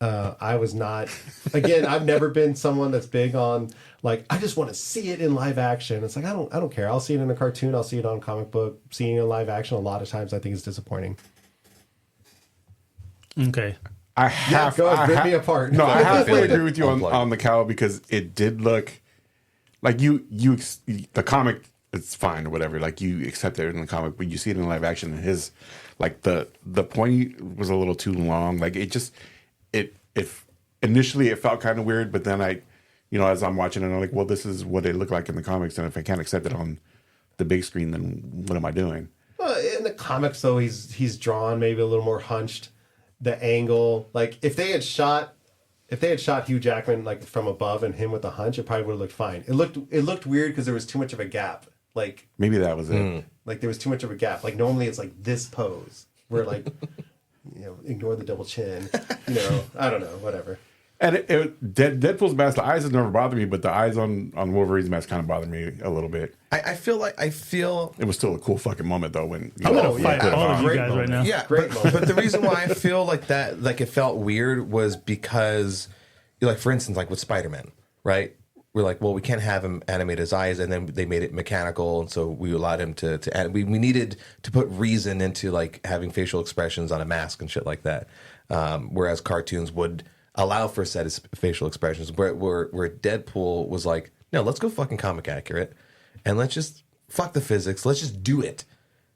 I was not, again, I've never been someone that's big on like, I just want to see it in live action. It's like, I don't care. I'll see it in a cartoon. I'll see it on comic book. Seeing it in live action a lot of times I think is disappointing. Okay. Rip me apart. No, I halfway agree with you on the cowl because it did look like the comic. It's fine or whatever. Like you accept it in the comic, but you see it in live action. And his like the point was a little too long. Like if initially it felt kind of weird, but then as I'm watching it, I'm like, well, this is what they look like in the comics, and if I can't accept it on the big screen, then what am I doing? Well, in the comics, though, he's drawn maybe a little more hunched. The angle, like if they had shot Hugh Jackman like from above and him with the hunch, it probably would have looked fine. It looked weird because there was too much of a gap. Like maybe that was it. Like there was too much of a gap. Like normally it's like this pose where like ignore the double chin. I don't know, whatever. And Deadpool's mask, the eyes has never bothered me, but the eyes on Wolverine's mask kind of bothered me a little bit. I feel it was still a cool fucking moment though when I'm gonna fight all of you guys right now. Yeah, but the reason why I feel like that, like it felt weird, was because, like for instance, like with Spider-Man, right? We're like, well, we can't have him animate his eyes, and then they made it mechanical, and so we allowed him to we needed to put reason into like having facial expressions on a mask and shit like that, whereas cartoons would allow for a set of facial expressions, where Deadpool was like, no, let's go fucking comic accurate, and let's just fuck the physics, let's just do it.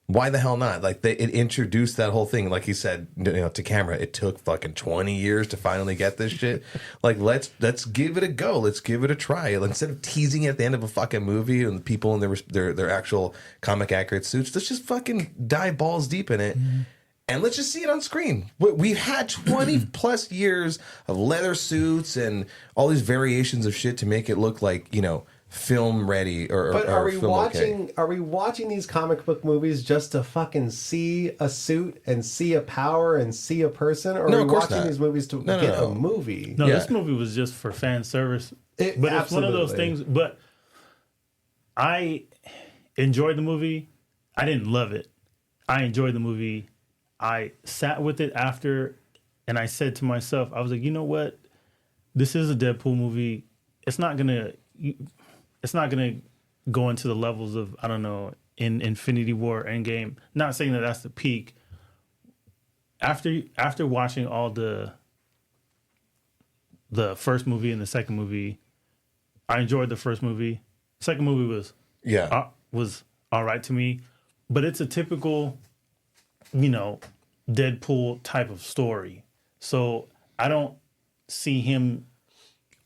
Why the hell not? Like it introduced that whole thing, like he said, to camera. It took fucking 20 years to finally get this shit. Like let's give it a go. Let's give it a try. Instead of teasing it at the end of a fucking movie and the people in their actual comic accurate suits, let's just fucking dive balls deep in it. Mm-hmm. And let's just see it on screen. We've had 20 plus years of leather suits and all these variations of shit to make it look like, film ready but are we watching? Okay. Are we watching these comic book movies just to fucking see a suit and see a power and see a person, or are we watching these movies to get a movie? No, this movie was just for fan service. But it's one of those things. But I enjoyed the movie. I didn't love it. I enjoyed the movie. I sat with it after, and I said to myself, I was like, you know what? This is a Deadpool movie. It's not gonna go into the levels of, I don't know, in Infinity War Endgame. Not saying that that's the peak. After watching all the first movie and the second movie, I enjoyed the first movie. Second movie was all right to me, but it's a typical, Deadpool type of story. So I don't see him,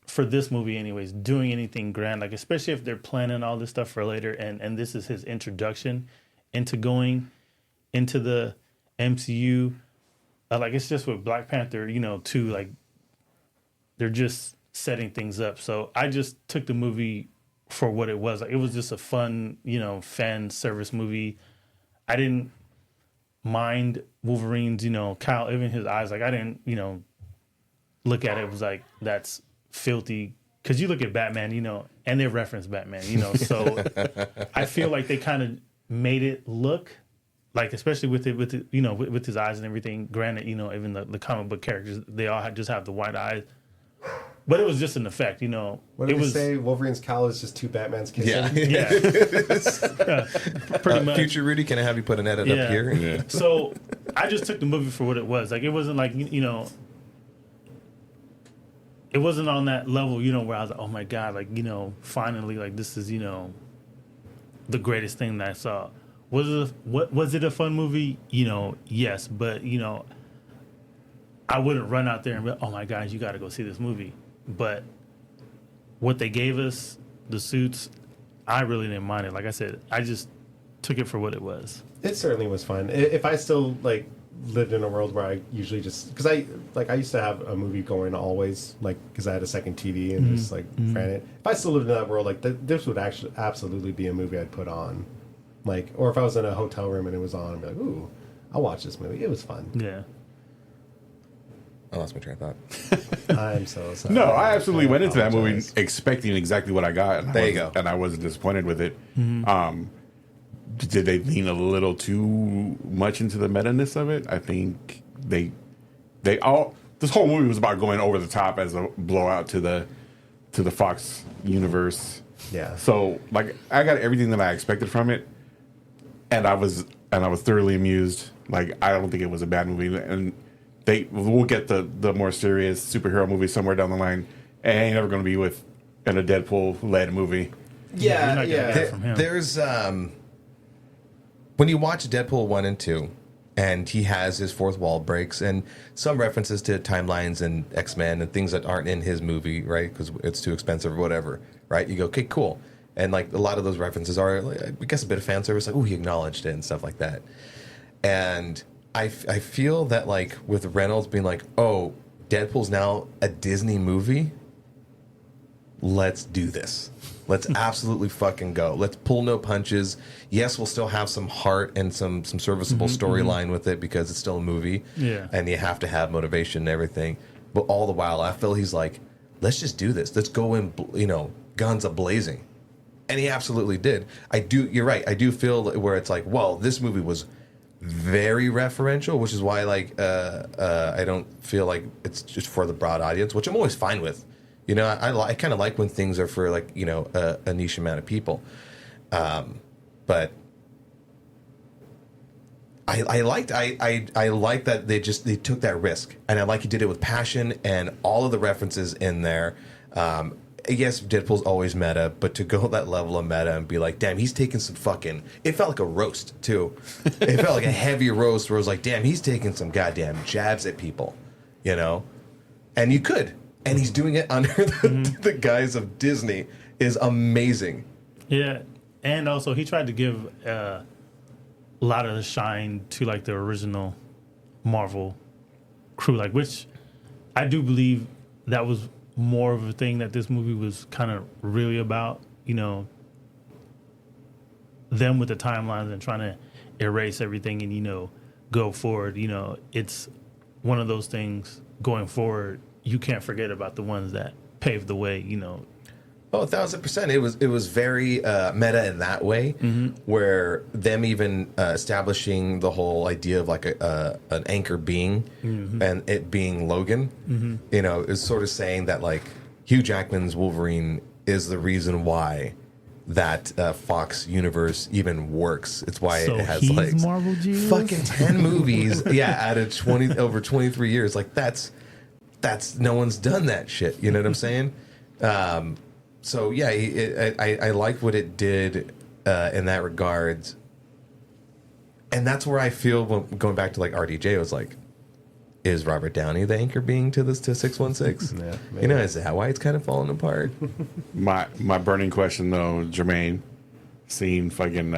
for this movie anyways, doing anything grand, like especially if they're planning all this stuff for later, and this is his introduction into going into the MCU. Like it's just with Black Panther, too, like they're just setting things up. So I just took the movie for what it was. Like it was just a fun, fan service movie. I didn't mind Wolverine's, Kyle, even his eyes. Like I didn't, look at it was like that's filthy, because you look at Batman, and they reference Batman, so I feel like they kind of made it look like, especially with his eyes and everything. Granted, even the comic book characters, they all just have the white eyes, but it was just an effect, What did they say? Wolverine's cowl is just two Batmans kissing. Yeah. Pretty much. Future Rudy, can I have you put an edit up here? Yeah. So I just took the movie for what it was. Like it wasn't like it wasn't on that level, where I was like, oh my God, like, finally, like this is, the greatest thing that I saw. Was it a fun movie? Yes, but I wouldn't run out there and be like, oh my gosh, you got to go see this movie. But what they gave us, the suits, I really didn't mind it. Like I said, I just took it for what it was. It certainly was fun. If I still like lived in a world where I usually just because I used to have a movie going always like because I had a second TV and just like ran it. If I still lived in that world, like this would actually absolutely be a movie I'd put on, like or if I was in a hotel room and it was on, I'd be like, ooh, I'll watch this movie. It was fun. Yeah. I lost my train of thought. I'm so sorry. No, I absolutely went into that movie apologize. expecting exactly what I got. And There you go. And I wasn't disappointed with it. Did they lean a little too much into the meta-ness of it? I think they all this whole movie was about going over the top as a blowout to the Fox universe. Yeah. So like I got everything that I expected from it, and I was thoroughly amused. Like I don't think it was a bad movie, and we'll get the more serious superhero movie somewhere down the line. It ain't never going to be in a Deadpool-led movie. You're not gonna get it from him. There's when you watch Deadpool 1 and 2, and he has his fourth wall breaks and some references to timelines and X-Men and things that aren't in his movie, right? Because it's too expensive or whatever, right? You go, okay, cool. And like a lot of those references are, like, I guess, a bit of fan service, like, oh, he acknowledged it and stuff like that. And I feel that like with Reynolds being like, oh, Deadpool's now a Disney movie. Let's do this. Let's absolutely fucking go. Let's pull no punches. Yes, we'll still have some heart and some serviceable storyline with it because it's still a movie. Yeah. And you have to have motivation and everything. But all the while, I feel he's like, let's just do this. Let's go in, guns a-blazing. And he absolutely did. You're right. I do feel where it's like, well, this movie was very referential, which is why I don't feel like it's just for the broad audience, which I'm always fine with. I kind of like when things are for like a niche amount of people, but I liked that they took that risk, and I like he did it with passion and all of the references in there. Yes, Deadpool's always meta, but to go that level of meta and be like, damn, he's taking some fucking... It felt like a roast, too. It felt like a heavy roast where it was like, damn, he's taking some goddamn jabs at people, And you could. And he's doing it under the guise of Disney is amazing. Yeah. And also, he tried to give a lot of the shine to, like, the original Marvel crew, like, which I do believe that was more of a thing that this movie was kind of really about, them with the timelines and trying to erase everything and, go forward. It's one of those things going forward. You can't forget about the ones that paved the way, Oh, 1,000%. It was very meta in that way, where them even establishing the whole idea of like an anchor being and it being Logan, is sort of saying that like Hugh Jackman's Wolverine is the reason why that Fox universe even works. It's why it has like Marvel Jesus? fucking 10 movies. out of over 23 years. Like that's no one's done that shit. You know what I'm saying? So yeah, I like what it did in that regards, and that's where I feel going back to like RDJ was like, is Robert Downey the anchor being to 616? Yeah, maybe. Is that why it's kind of falling apart? My burning question though, Jermaine, seeing fucking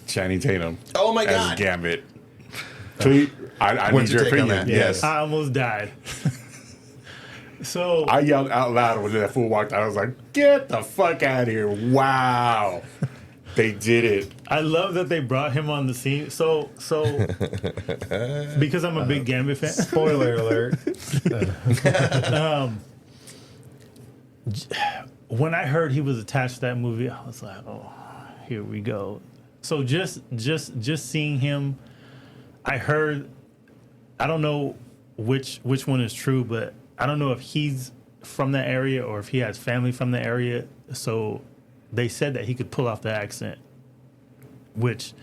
Channing Tatum. Oh my as God. Gambit. So I What's need your your take on opinion. that? Yes. I almost died. So I yelled out loud when that fool walked out. I was like, "Get the fuck out of here!" Wow, they did it. I love that they brought him on the scene. So because I'm a big Gambit fan. Spoiler alert. When I heard he was attached to that movie, I was like, "Oh, here we go." So just seeing him, I heard. I don't know which one is true, but I don't know if he's from that area or if he has family from the area. So they said that he could pull off the accent, which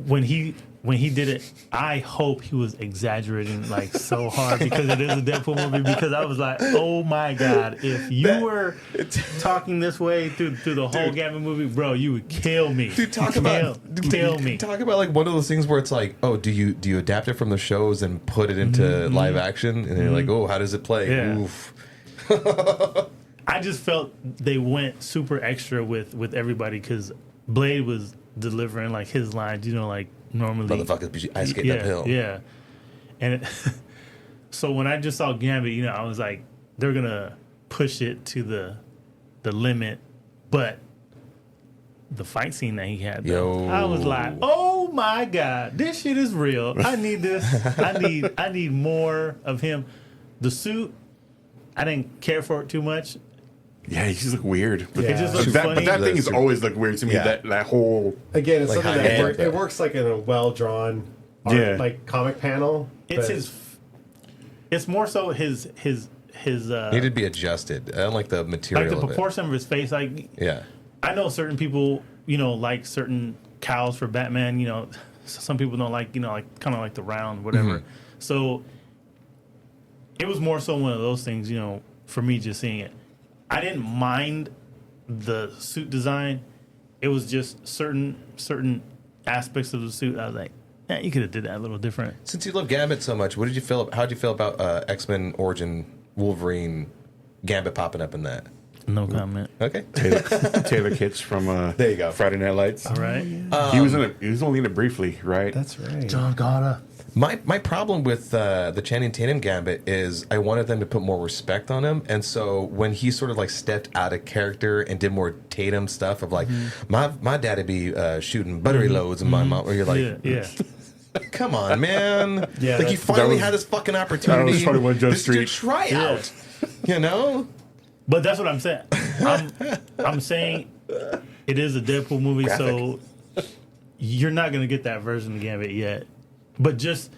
when he did it, I hope he was exaggerating like so hard because it is a Deadpool movie. Because I was like, oh my God, if you were talking this way through the whole Gambit movie, bro, you would kill me. Dude, kill me. Talk about like one of those things where it's like, oh, do you adapt it from the shows and put it into live action? And you're like, oh, how does it play? Yeah. Oof. I just felt they went super extra with everybody because Blade was delivering like his lines, like normally. Motherfuckers be ice skating uphill. Yeah. And so when I just saw Gambit, I was like, they're gonna push it to the limit, but the fight scene that he had, though, I was like, oh my god, this shit is real. I need this. I need more of him. The suit, I didn't care for it too much. Yeah, he just looked weird. But, It just looks funny. but that thing has always looked weird to me. Yeah. That whole Again, it's Like something high that end, it works like in a well drawn, like comic panel. It's but- It's more so his Needed to be adjusted. I don't like the material like the of it. proportion of his face. Like, Yeah. I know certain people, like certain cows for Batman. Some people don't like, like kind of like the round, whatever. Mm-hmm. So it was more so one of those things, for me just seeing it. I didn't mind the suit design. It was just certain aspects of the suit. I was like, you could have did that a little different. Since you love Gambit so much, how did you feel about X-Men Origin Wolverine Gambit popping up in that? No comment. Okay. Taylor Kitsch from There you go. Friday Night Lights. All right. He was only in it briefly, right? That's right. John Gotta. My problem with the Channing Tatum Gambit is I wanted them to put more respect on him, and so when he sort of like stepped out of character and did more Tatum stuff of like my dad'd be shooting buttery loads and my mom, where you're like, Yeah. come on, man, Yeah, like he that finally was- had his fucking opportunity. that was 21 Jump This dude Street. try out, you know. But that's what I'm saying. I'm saying it is a Deadpool movie, so you're not going to get that version of Gambit yet. But just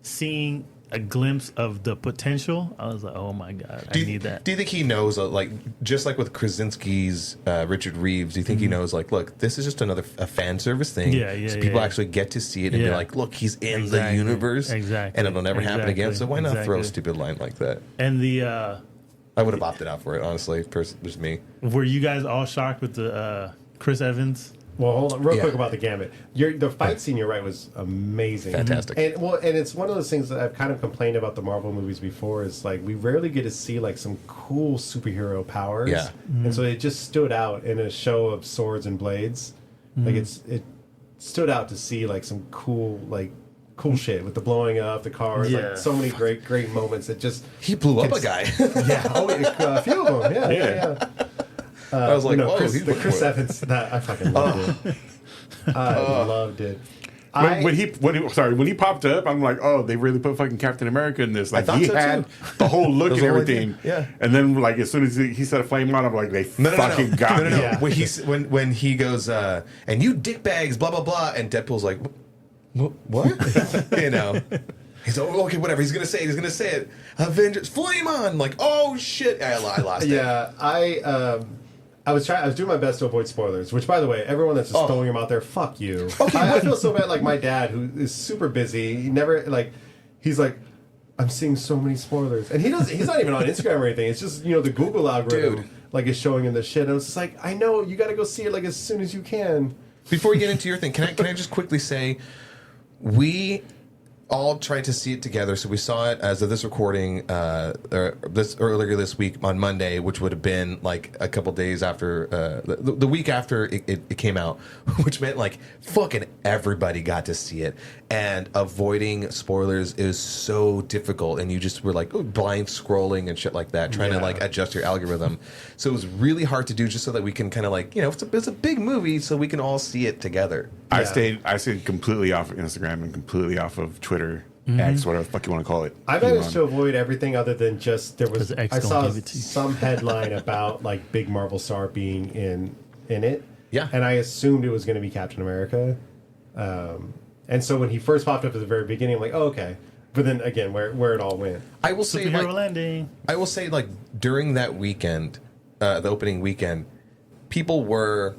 seeing a glimpse of the potential, I was like, oh my God, I need that. Do you think he knows, like, just like with Krasinski's Richard Reeves, do you think he knows, like, look, this is just a fan service thing. So people actually get to see it and be like, look, he's in the universe. Exactly. And it'll never happen again. So why not throw a Exactly. stupid line like that? And the I would have opted out for it, honestly. Just me. were you guys all shocked with the Chris Evans? Well, hold on, real Yeah. quick about the Gambit. The fight scene, you're right, was amazing, Fantastic. and it's one of those things that I've kind of complained about the Marvel movies before. Is like we rarely get to see like some cool superhero powers, Yeah. and so it just stood out in a show of swords and blades. Like it stood out to see like some cool shit with the blowing up the cars, Yeah. like so many great moments. It just He blew up a guy. yeah, a few of them, yeah. I was like, whoa, Chris, he's the Chris before. Evans, that I fucking loved it. I loved it. When he popped up, I'm like, oh, they really put fucking Captain America in this. Like thought he so, had too. the whole look and That's all I everything. did. Yeah. And then like as soon as he set a flame on, I'm like, they No. fucking got me. Yeah. When he goes, and you dickbags, blah, blah, blah, and Deadpool's like, what? You know. He's like, okay, whatever. He's gonna say it. Avengers, flame on! Like, oh shit! I lost it. Yeah, I was doing my best to avoid spoilers. Which, by the way, everyone that's just throwing them out there, fuck you. I feel so bad. Like my dad, who is super busy, he never he's like, I'm seeing so many spoilers, and he's not even on Instagram or anything. It's just the Google algorithm is showing him the shit. And I was just like, I know you got to go see it as soon as you can. Before you get into your thing, can I just quickly say, we all tried to see it together. So we saw it as of this recording earlier this week on Monday, which would have been like a couple days after the week after it came out, which meant like fucking everybody got to see it. And avoiding spoilers is so difficult, and you just were like blind scrolling and shit like that, trying to like adjust your algorithm. So it was really hard to do, just so that we can kind of like it's a big movie, so we can all see it together. I stayed completely off of Instagram and completely off of Twitter, X, whatever the fuck you want to call it. I managed to avoid everything other than just I don't saw give it to you. some headline about like big Marvel star being in it. Yeah. And I assumed it was going to be Captain America. And so when he first popped up at the very beginning, I'm like, oh, okay. But then again, where it all went. I will say, Superhero landing. I will say, like, during that weekend, the opening weekend, people were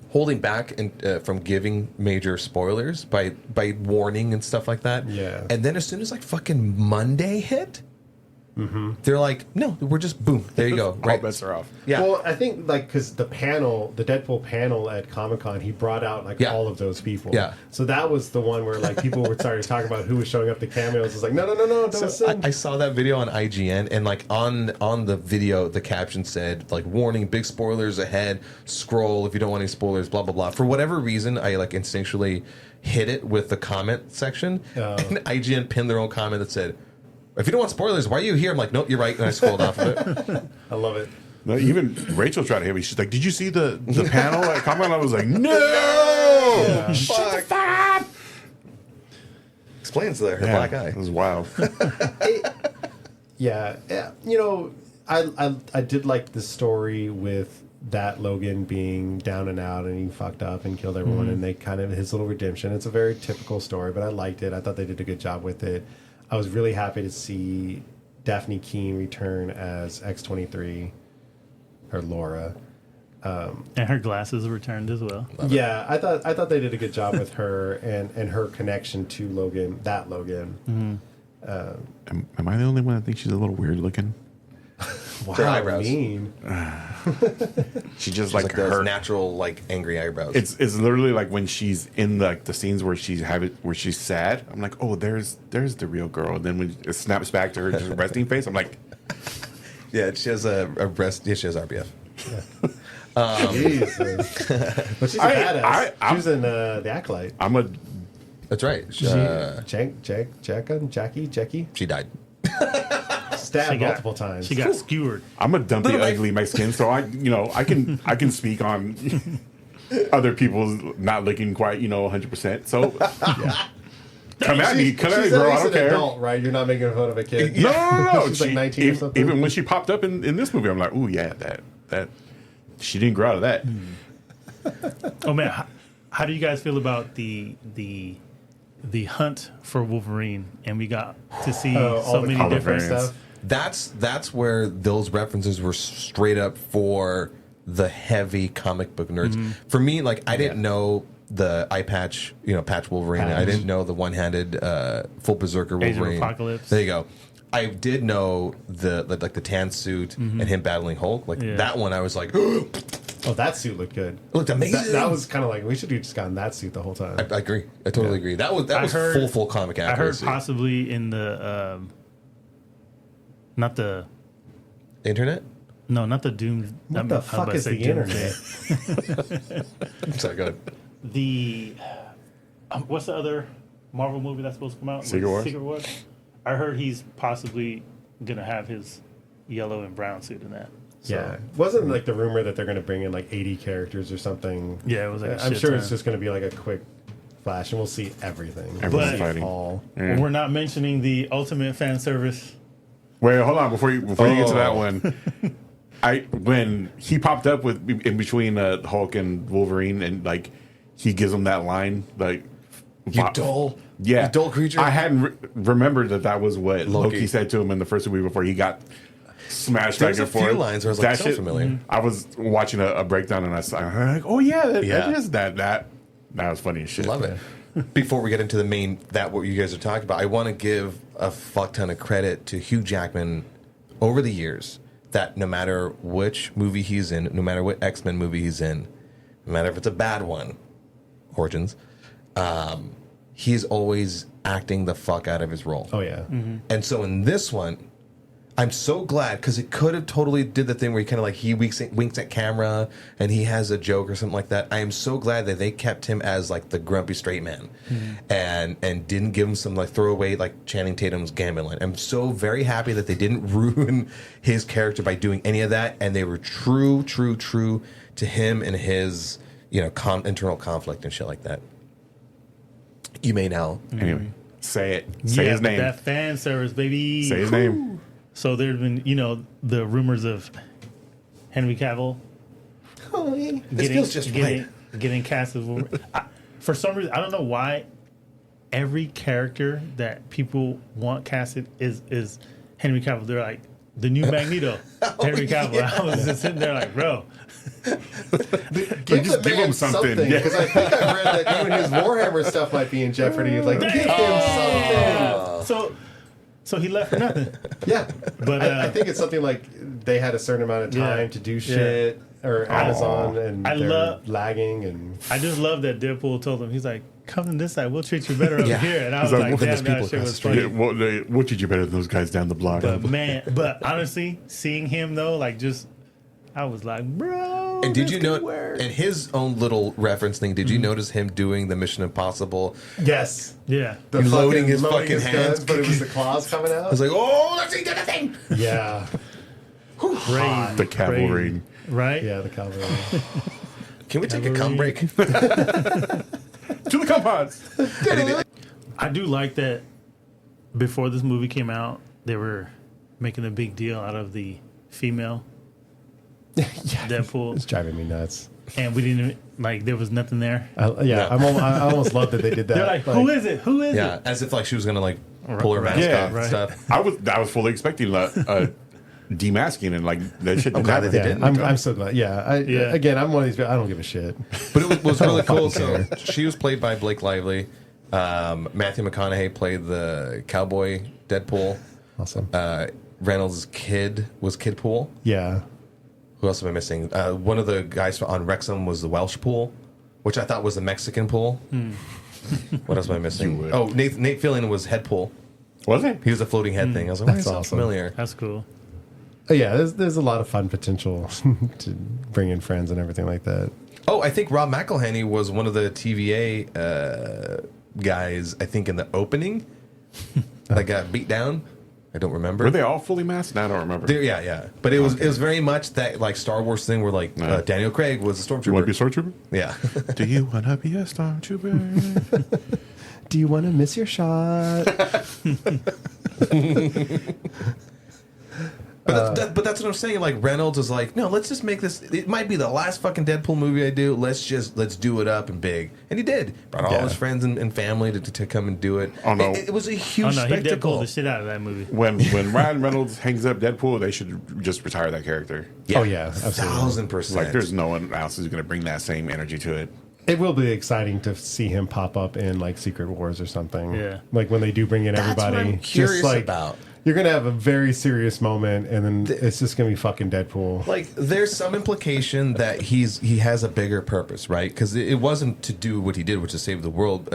holding back from giving major spoilers by warning and stuff like that. Yeah. And then as soon as, like, fucking Monday hit, They're like, no, we're just boom. There you go. All Right. bets are off. Yeah. Well, I think like because the Deadpool panel at Comic-Con, he brought out like Yeah. all of those people. Yeah. So that was the one where like people were starting to talk about who was showing up to cameos. It's like no, don't So sing. I saw that video on IGN, and like on the video, the caption said like, "Warning: big spoilers ahead. Scroll if you don't want any spoilers." Blah blah blah. For whatever reason, I like instinctually hit it with the comment section, and IGN pinned their own comment that said, "If you don't want spoilers, why are you here?" I'm like, "Nope, you're right," and I scrolled off of it. I love it. No, even Rachel tried to hit me. She's like, "Did you see the panel at Comic-Con?" I was like, "No, shut the fuck up." Explains there, her Yeah, black eye. It was wild. Yeah, you know, I did like the story with that Logan being down and out and he fucked up and killed everyone and they kind of his little redemption. It's a very typical story, but I liked it. I thought they did a good job with it. I was really happy to see Daphne Keane return as X-23, or Laura. And her glasses returned as well. Yeah, I thought they did a good job with her and her connection to Logan, that Logan. Am I the only one that thinks she's a little weird looking? Wow, Her eyebrows. mean. She just She's like like those her natural like angry eyebrows. It's literally like when she's in the scenes where she's sad. I'm like, oh, there's the real girl. And then when it snaps back to her just resting face, I'm like, yeah, she has a breast. Yeah, she has RBF. Jesus. But she's a badass. She was in The Acolyte. That's right. Jackie? She died. Stabbed multiple times. She got skewered. I'm a dumpy, ugly Mexican, so I can speak on other people's not looking quite 100%. So come at me, She's girl. at I don't least an care. adult, right? You're not making fun of a kid. No. She's like 19 or something. Even when she popped up in this movie, I'm like, ooh, yeah, that she didn't grow out of that. Oh man, how do you guys feel about the hunt for Wolverine? And we got to see all so the many comic different stuff. That's where those references were straight up for the heavy comic book nerds. For me, like I didn't know the eye patch, patch Wolverine. I didn't know the one-handed full berserker Age of Wolverine. Apocalypse. There you go. I did know the tan suit and him battling Hulk. Like that one, I was like, Oh, that suit looked good. it looked amazing. That was kind of like we should have just gotten that suit the whole time. I agree. I totally agree. That was heard- full comic I heard accuracy. possibly in the not the Internet. not the Doom. What the fuck is the internet? Sorry, go ahead. The what's the other Marvel movie that's supposed to come out? Secret Wars? Secret Wars. I heard he's possibly gonna have his yellow and brown suit in that. So, Yeah, wasn't like the rumor that they're going to bring in like 80 characters or something? Yeah, it was like a I'm shit sure it's ton. just going to be like a quick flash, and we'll see everything. Everyone's But- fighting. All. Yeah. We're not mentioning the ultimate fan service. Wait, hold on before you get to that one. When he popped up with in between Hulk and Wolverine, and like he gives him that line, like You dull, yeah, you dull creature. I hadn't remembered that was what Loki. Loki said to him in the first movie before he got smashed There's back and a few forth. lines where I was like, That so shit- familiar. I was watching a breakdown and I'm like, oh yeah, that is that was funny as shit. Love it. Before we get into the main, what you guys are talking about, I want to give a fuck ton of credit to Hugh Jackman over the years. That no matter which movie he's in, no matter what X-Men movie he's in, no matter if it's a bad one, Origins, he's always acting the fuck out of his role. Oh yeah. And so in this one, I'm so glad because it could have totally did the thing where he kind of like he winks at camera and he has a joke or something like that. I am so glad that they kept him as like the grumpy straight man and didn't give him some like throwaway like Channing Tatum's Gambit line. I'm so very happy that they didn't ruin his character by doing any of that, and they were true to him and his internal conflict and shit like that. You may now. Anyway, say it. Say his but name. that fan service, baby. Say his name. So there's been, the rumors of Henry Cavill feels just right. getting cast as Wolverine. For some reason, I don't know why every character that people want casted is Henry Cavill. They're like, the new Magneto, Henry Cavill. yeah. I was just sitting there like, bro. Give just the give man him something. Yeah. because I think I read that even his Warhammer stuff might be in jeopardy. Like, give him something. So So he left for nothing. Yeah, But I think it's something like they had a certain amount of time to do shit, or Amazon, and they're lagging. And I just love that Deadpool told him, he's like, "Come to this side, we'll treat you better over here." And I was like, like, "Well, "Damn, that shit was funny." We'll treat you better than those guys down the block. But honestly, seeing him though, like just, I was like, bro. And did you know? And his own little reference thing. Did you notice him doing the Mission Impossible? yes, Yeah. the Loading his fucking guns, hands. but it was the claws coming out. I was like, oh, that's he did a thing. Yeah, Crazy. The cavalry. Right? yeah, the cavalry. Can we take a cum break? To the compounds. I do like that before this movie came out, they were making a big deal out of the female Deadpool. It's driving me nuts. And we didn't, like, there was nothing there. I almost love that they did that. They're like, who is it? Who is Yeah, it? as if like she was gonna like pull her mask Yeah, off and right. stuff. I was fully expecting demasking and like that shit. I'm glad that they Yeah, didn't. I'm so glad. Yeah, Yeah. Again, I'm one of these. I don't give a shit. But it was really cool. fucking So she was played by Blake Lively. Matthew McConaughey played the cowboy Deadpool. Awesome. Reynolds' kid was Kid Pool. Yeah. Who else am I missing? One of the guys on Wrexham was the Welsh Pool, which I thought was the Mexican Pool. What else am I missing? Oh, Nate Fillion was Head Pool. Was it? He was a floating head thing. I was like, That's that's awesome. familiar. That's cool. Yeah, there's a lot of fun potential to bring in friends and everything like that. Oh, I think Rob McElhenney was one of the TVA guys, I think, in the opening that got beat down. I don't remember. Were they all fully masked? I don't remember. Yeah. But it was very much that like Star Wars thing where like Daniel Craig was a stormtrooper. You want to be a stormtrooper? Yeah. Do you want to be a stormtrooper? Do you want to miss your shot? But that's what I'm saying. Like Reynolds is like, no, let's just make this. It might be the last fucking Deadpool movie I do. Let's do it up and big. And he did. Brought all his friends and family to come and do it. Oh, no. It was a Oh huge no, he spectacle. Deadpooled the shit out of that movie. when Ryan Reynolds hangs up Deadpool, they should just retire that character. Oh, yeah, absolutely. 1,000%. Like, there's no one else who's going to bring that same energy to it. It will be exciting to see him pop up in like Secret Wars or something. Yeah. Like when they do bring in That's everybody. what I'm curious just like, about. You're gonna have a very serious moment, and then it's just gonna be fucking Deadpool. Like, there's some implication that he has a bigger purpose, right? Because it wasn't to do what he did, which is save the world.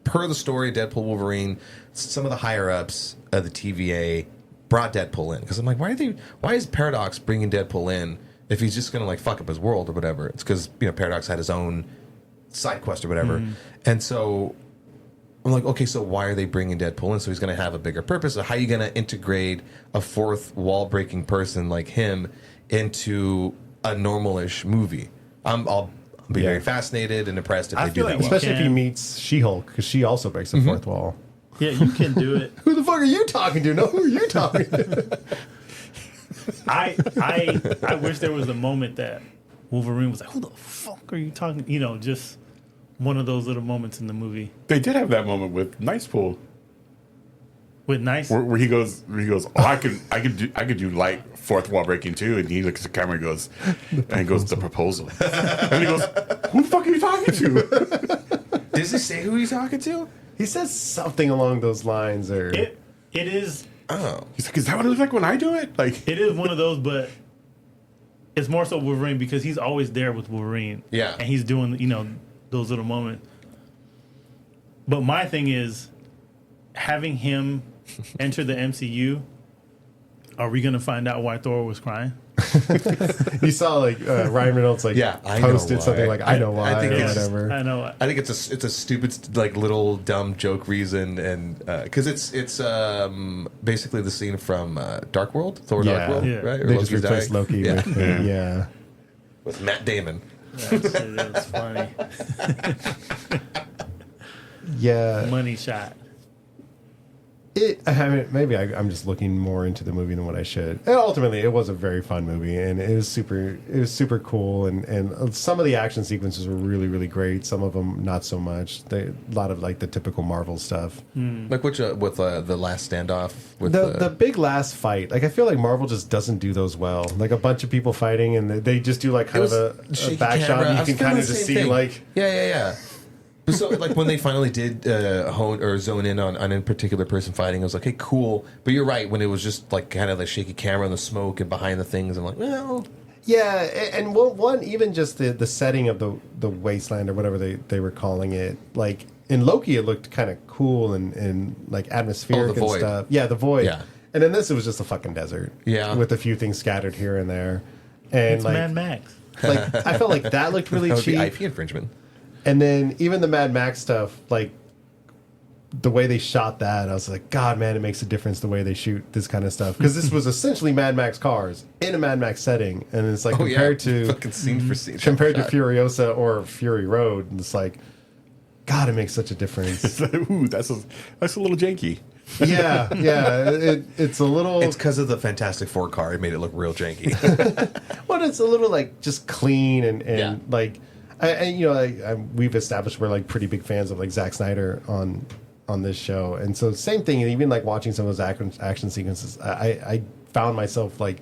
Per the story, Deadpool, Wolverine, some of the higher ups of the TVA brought Deadpool in. Because I'm like, why is Paradox bringing Deadpool in if he's just gonna like fuck up his world or whatever? It's because Paradox had his own side quest or whatever, and so. I'm like, okay, so why are they bringing Deadpool in? So he's going to have a bigger purpose. So how are you going to integrate a fourth wall-breaking person like him into a normal-ish movie? I'll be very fascinated and impressed if I they do feel that like well. Especially if he can. meets She-Hulk, because she also breaks the fourth wall. Yeah, you can do it. Who the fuck are you talking to? No, who are you talking to? I wish there was a moment that Wolverine was like, "Who the fuck are you talking?" Just one of those little moments in the movie They did have that moment with Nice Pool with nice. where he goes, oh, I could do light fourth wall breaking too, and he looks at the camera and goes, the proposal, and he goes, who the fuck are you talking to? Does he say who he's talking to? He says something along those lines, or It is Oh. He's like, is that what it looks like when I do it? Like, it is one of those, but it's more so Wolverine because he's always there with Wolverine. Yeah. And he's doing, those little moments. But my thing is having him enter the MCU, are we going to find out why Thor was crying? you saw like Ryan Reynolds like I know posted why. something like I know why I think or it's- whatever. I know. I think it's a stupid like little dumb joke reason, and because it's basically the scene from Dark World, Thor Dark World, Yeah. right? Or They just Loki's replaced dying. Loki Yeah. with with Matt Damon. That was funny. yeah. Money shot. Maybe I'm just looking more into the movie than what I should. And ultimately, it was a very fun movie, and it was super cool. And some of the action sequences were really, really great. Some of them not so much. A lot of like the typical Marvel stuff. Like which with the last standoff with The big last fight, like I feel like Marvel just doesn't do those well. Like a bunch of people fighting, and they just do like kind of a back shot, and you can kind of just see like yeah. So, like, when they finally did hone or zone in on a particular person fighting, I was like, hey, cool. But you're right, when it was just, like, kind of the shaky camera and the smoke and behind the things, I'm like, well... Yeah, and one, even just the setting of the wasteland or whatever they were calling it, like, in Loki, it looked kind of cool and like, atmospheric and void. stuff. Yeah, the void. Yeah. And in this, it was just a fucking desert. Yeah. With a few things scattered here and there. And, It's like, Mad Max. like, I felt like that looked really That would be cheap. IP infringement. And then even the Mad Max stuff, like the way they shot that, I was like, God, man, it makes a difference the way they shoot this kind of stuff. Because this was essentially Mad Max cars in a Mad Max setting, and it's like compared to fucking scene for scene, compared to shot. Furiosa or Fury Road, and it's like, God, it makes such a difference. Ooh, that's a little janky. yeah, it's a little. It's because of the Fantastic Four car. It made it look real janky. Well, it's a little like just clean and Yeah. like, we've established we're like pretty big fans of like Zack Snyder on this show, and so same thing. And even like watching some of those action sequences, I found myself like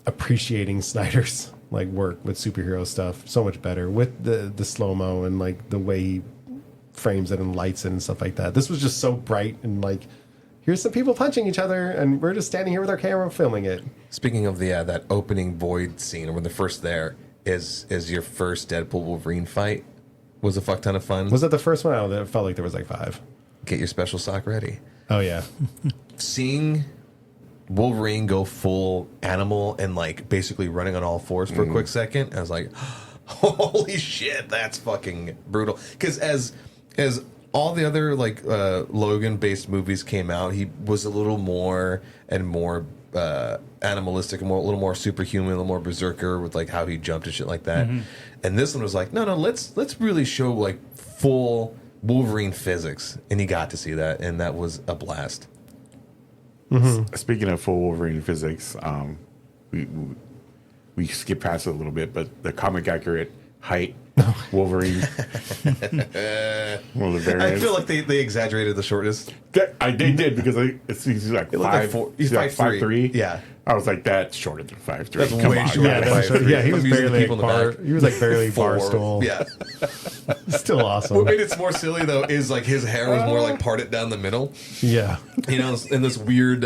appreciating Snyder's like work with superhero stuff so much better with the slow mo and like the way he frames it and lights it and stuff like that. This was just so bright and like, here's some people punching each other, and we're just standing here with our camera filming it. Speaking of the that opening void scene, when they're first there, is your first Deadpool Wolverine fight was a fuck ton of fun. Was that the first one? It felt like there was like 5. Get your special sock ready. Oh yeah. Seeing Wolverine go full animal and like basically running on all fours for a quick second, I was like, holy shit, that's fucking brutal. Because as all the other like Logan based movies came out, he was a little more and more animalistic and a little more superhuman, a little more berserker with like how he jumped and shit like that. And this one was like, no, let's really show like full Wolverine physics, and he got to see that, and that was a blast. Speaking of full Wolverine physics, we skip past it a little bit, but the comic accurate height Wolverine, one of the variants. I feel like they exaggerated the shortness. They did because he's like It looked like 5'4". he's He's like 5'3". 5'3". Yeah. I was like, that's shorter than 5'3". That's Come way on, shorter man. than that's 5'3". yeah, he was I'm using the barely people in the bar. back. He was like barely bar 4. stool. Yeah. Still awesome. What made it more silly though is like his hair was more like parted down the middle. Yeah. You know, in this weird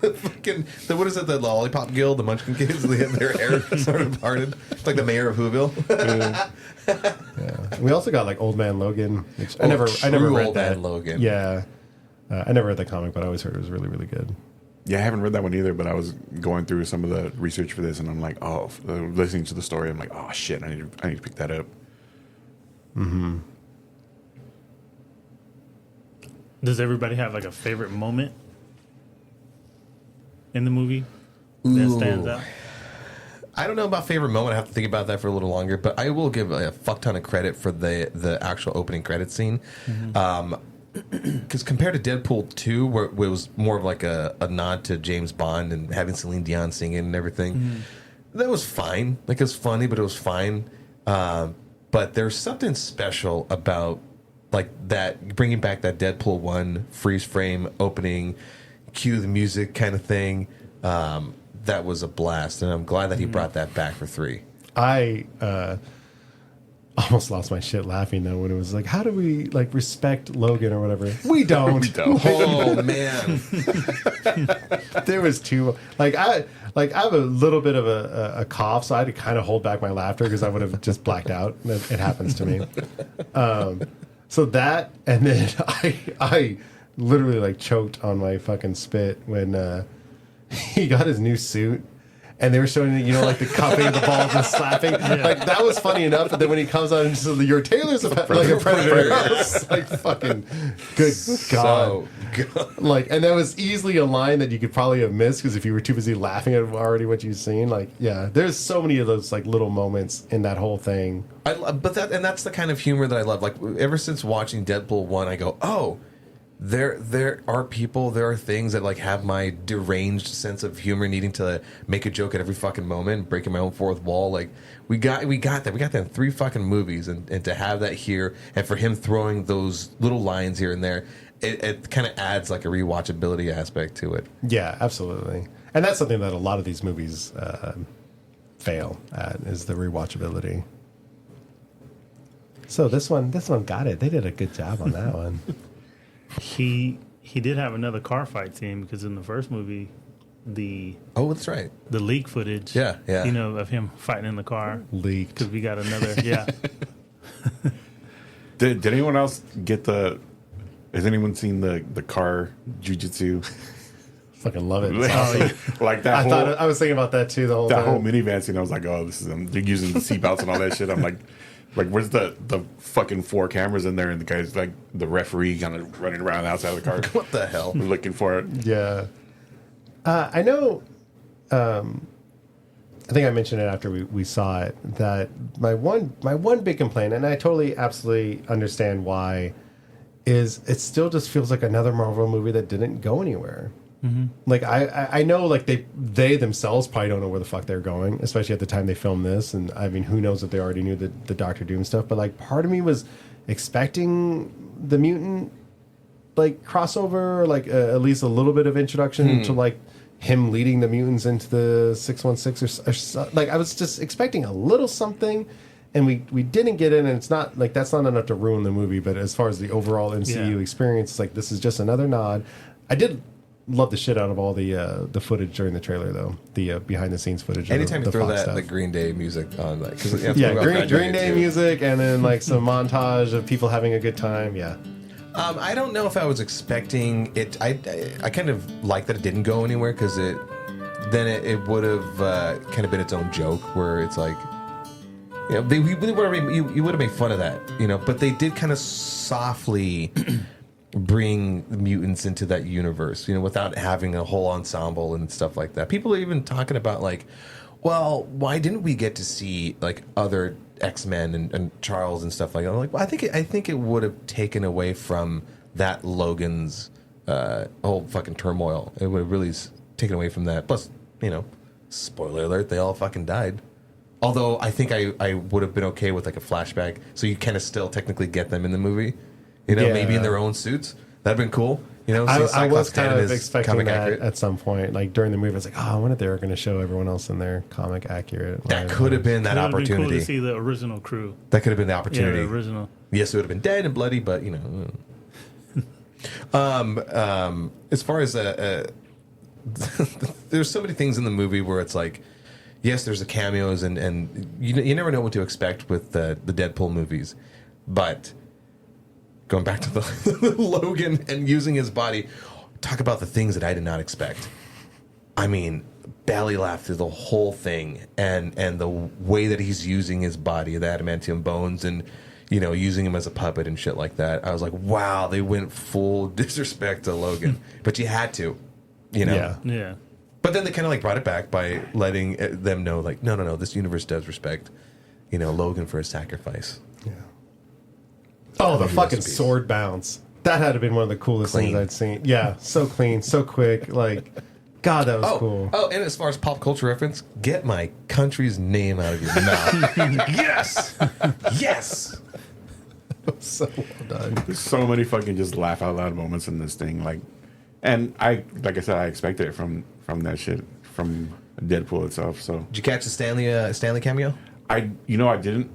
what is it, the Lollipop Guild, the Munchkin kids, they have their hair sort of parted. It's like the mayor of Whoville. Yeah. We also got like Old Man Logan, which I Oh, never true read Old that. Man Logan. Yeah. I never read the comic, but I always heard it was really, really good. Yeah, I haven't read that one either, but I was going through some of the research for this, and I'm like, listening to the story, I'm like, oh shit, I need to pick that up. Does everybody have like a favorite moment in the movie that stands out? I don't know about favorite moment. I have to think about that for a little longer, but I will give a fuck ton of credit for the actual opening credit scene. Because compared to Deadpool 2, where it was more of like a nod to James Bond and having Celine Dion singing and everything, that was fine. Like, it was funny, but it was fine. But there's something special about like that, bringing back that Deadpool 1 freeze frame opening, cue the music kind of thing. That was a blast, and I'm glad that he brought that back for 3. I almost lost my shit laughing though when it was like, how do we like respect Logan or whatever? We don't. We don't. Oh man. There was too I have a little bit of a cough, so I had to kind of hold back my laughter because I would have just blacked out. It happens to me. So that, and then I literally like choked on my fucking spit when he got his new suit. And they were showing, you know, like the cupping of the balls and slapping. Like, that was funny enough. But then when he comes out and says, your tailor's like a predator. I was like, fucking, good God. So good. Like, and that was easily a line that you could probably have missed because if you were too busy laughing at already what you've seen. Like, yeah, there's so many of those, like, little moments in that whole thing. That's the kind of humor that I love. Like, ever since watching Deadpool 1, I go, oh, there are people, there are things that like have my deranged sense of humor, needing to make a joke at every fucking moment, breaking my own fourth wall. Like, we got that in 3 fucking movies, and to have that here, and for him throwing those little lines here and there, it kind of adds like a rewatchability aspect to it. Yeah, absolutely. And that's something that a lot of these movies fail at, is the rewatchability. So this one got it. They did a good job on that one. He did have another car fight scene because in the first movie, Oh, that's right. the leak footage, Yeah. of him fighting in the car Leaked. because we got another, Did anyone else get the? Has anyone seen the car jujitsu? Fucking love it. It's awesome. Like that whole I was thinking about that too the whole that time. whole minivan scene. I was like, oh, this is them. They're using the seatbelts and all that shit. I'm like, where's the fucking 4 cameras in there? And the guy's like the referee kind of running around outside of the car. What the hell? Looking for it. Yeah. I know. I think I mentioned it after we saw it that my one big complaint, and I totally absolutely understand why, is it still just feels like another Marvel movie that didn't go anywhere. Mm-hmm. Like I know like they themselves probably don't know where the fuck they're going, especially at the time they filmed this. And I mean, who knows if they already knew the Doctor Doom stuff? But like, part of me was expecting the mutant like crossover, like at least a little bit of introduction to like him leading the mutants into the 616 or like I was just expecting a little something, and we didn't get it, and it's not like that's not enough to ruin the movie. But as far as the overall MCU experience, it's like this is just another nod. I did love the shit out of all the footage during the trailer, though. The behind the scenes footage. Anytime of you the throw Fox that stuff. the Green Day music on, like, cause Green Day music, and then like some montage of people having a good time. Yeah. I don't know if I was expecting it. I kind of like that it didn't go anywhere because it would have kind of been its own joke where it's like, you know, you would have made fun of that, you know, but they did kind of softly bring mutants into that universe, you know, without having a whole ensemble and stuff like that. People are even talking about like, well, why didn't we get to see like other X-Men and Charles and stuff like that? I'm like, well, I think it would have taken away from that Logan's whole fucking turmoil. It would have really taken away from that. Plus, you know, spoiler alert, they all fucking died. Although I think I would have been okay with like a flashback, so you kind of still technically get them in the movie. You know, maybe in their own suits. That'd been cool. You know, I was kind of expecting that at some point, like during the movie. I was like, oh, I wonder if they were going to show everyone else in there comic accurate. That could have been that opportunity. Been cool to see the original crew. That could have been the opportunity. Yeah, the original. Yes, it would have been dead and bloody, but you know. As far as there's so many things in the movie where it's like, yes, there's the cameos and you never know what to expect with the Deadpool movies, but going back to the Logan and using his body, talk about the things that I did not expect. I mean, belly laugh through the whole thing, and the way that he's using his body, the adamantium bones, and you know, using him as a puppet and shit like that. I was like, wow, they went full disrespect to Logan, but you had to, you know. Yeah. But then they kind of like brought it back by letting them know, like, no, this universe does respect, you know, Logan for his sacrifice. Yeah. Oh, the fucking recipes. sword bounce. That had to have been one of the coolest Clean. things I'd seen. Yeah, so clean, so quick. Like, God, that was cool. Oh, and as far as pop culture reference, get my country's name out of your mouth. Yes! Yes! So well done. There's so many fucking just laugh out loud moments in this thing. Like I said, I expected it from that shit, from Deadpool itself. So Did you catch the Stanley cameo? I didn't.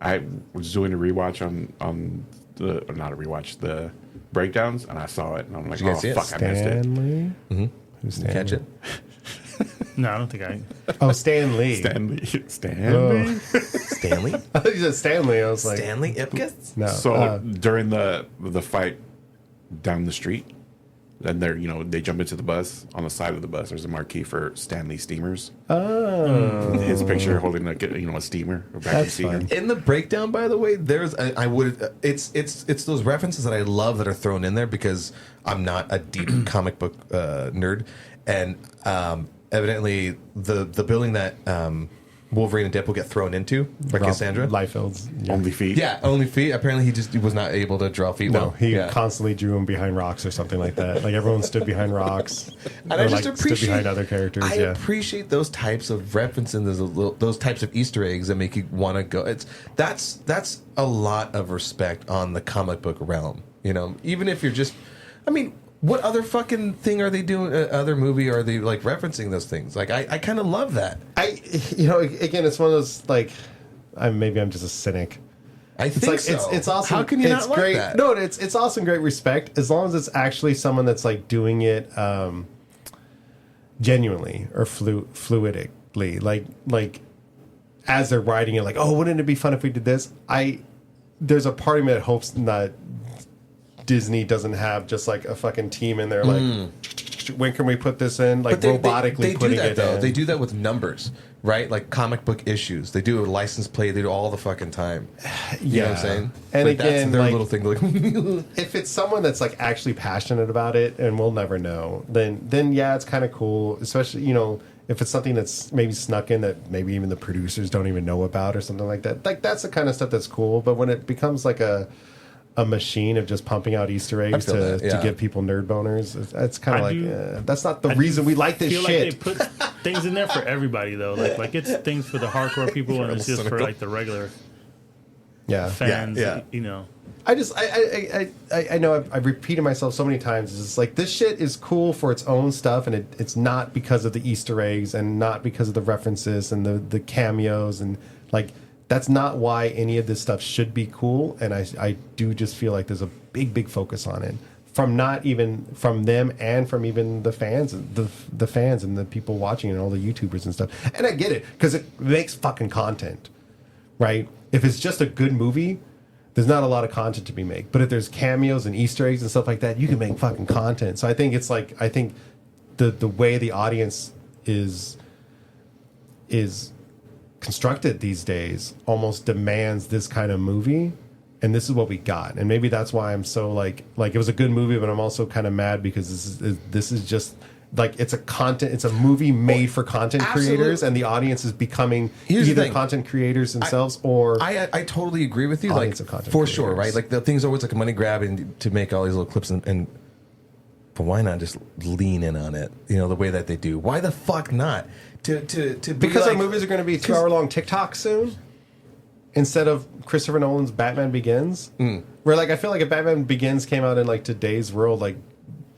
I was doing a rewatch on the, or not a rewatch, the breakdowns, and I saw it, and I'm like, Did you guys oh see it? fuck, I missed it. Stanley? Mm-hmm. Who's Did you catch it? No, I don't think I. Oh, Stan Lee. Stanley. Oh. Stanley? I thought you said Stanley. I was like, Stanley Ipkiss? no. So during the fight down the street, then they jump into the bus. On the side of the bus, there's a marquee for Stanley Steamers. Oh. His picture holding a steamer, a vacuum That's steamer. fun. In the breakdown, by the way, it's those references that I love that are thrown in there because I'm not a deep comic book nerd, and evidently the building that Wolverine and Deadpool get thrown into by Cassandra. Liefeld's. Yeah. Only feet. Yeah, only feet. Apparently, he was not able to draw feet No, well. he Yeah. constantly drew him behind rocks or something like that. Like everyone stood behind rocks. And I or, just like, appreciate stood behind other characters. I Yeah. appreciate those types of references, those types of Easter eggs that make you want to go. That's a lot of respect on the comic book realm. You know, even if you're just, I mean, what other fucking thing are they doing? Other movie are they like referencing those things? Like I kind of love that. Again, it's one of those like, maybe I'm just a cynic, I It's think like so. it's awesome. How can you it's not like great. that? No, it's awesome, great respect as long as it's actually someone that's like doing it genuinely or fluidically, like as they're writing it, like, oh, wouldn't it be fun if we did this? There's a part of me that hopes that Disney doesn't have just like a fucking team in there, like, when can we put this in? Like, robotically they putting do that, it though. in. They do that with numbers, right? Like comic book issues. They do a license plate. They do all the fucking time. You know what I'm saying? And like, again, that's their like, little thing. Like, if it's someone that's like actually passionate about it, and we'll never know, then yeah, it's kind of cool. Especially, if it's something that's maybe snuck in that maybe even the producers don't even know about or something like that. Like, that's the kind of stuff that's cool. But when it becomes like a machine of just pumping out Easter eggs to give people nerd boners, it's kind of like that's not the reason we like this feel shit. like they put things in there for everybody though. Like it's things for the hardcore people and it's just for like the regular fans. Yeah. I just I know I've repeated myself so many times. It's just like, this shit is cool for its own stuff, and it's not because of the Easter eggs and not because of the references and the cameos, and like, that's not why any of this stuff should be cool. And I do just feel like there's a big focus on it from not even from them and from even the fans, the fans and the people watching and all the YouTubers and stuff. And I get it because it makes fucking content, right? If it's just a good movie, there's not a lot of content to be made. But if there's cameos and Easter eggs and stuff like that, you can make fucking content. So I think it's like, the way the audience is constructed these days almost demands this kind of movie, and this is what we got. And maybe that's why I'm so like it was a good movie, but I'm also kind of mad because this is just like, it's a movie made for content creators, and the audience is becoming either content creators themselves or I totally agree with you, like, audience of content for creators. sure, right? Like, the thing's always like a money grab and to make all these little clips and but why not just lean in on it? The way that they do. Why the fuck not? To be because like, our movies are going to be 2-hour-long TikToks soon, instead of Christopher Nolan's Batman Begins. Where, like, I feel like if Batman Begins came out in like today's world, like,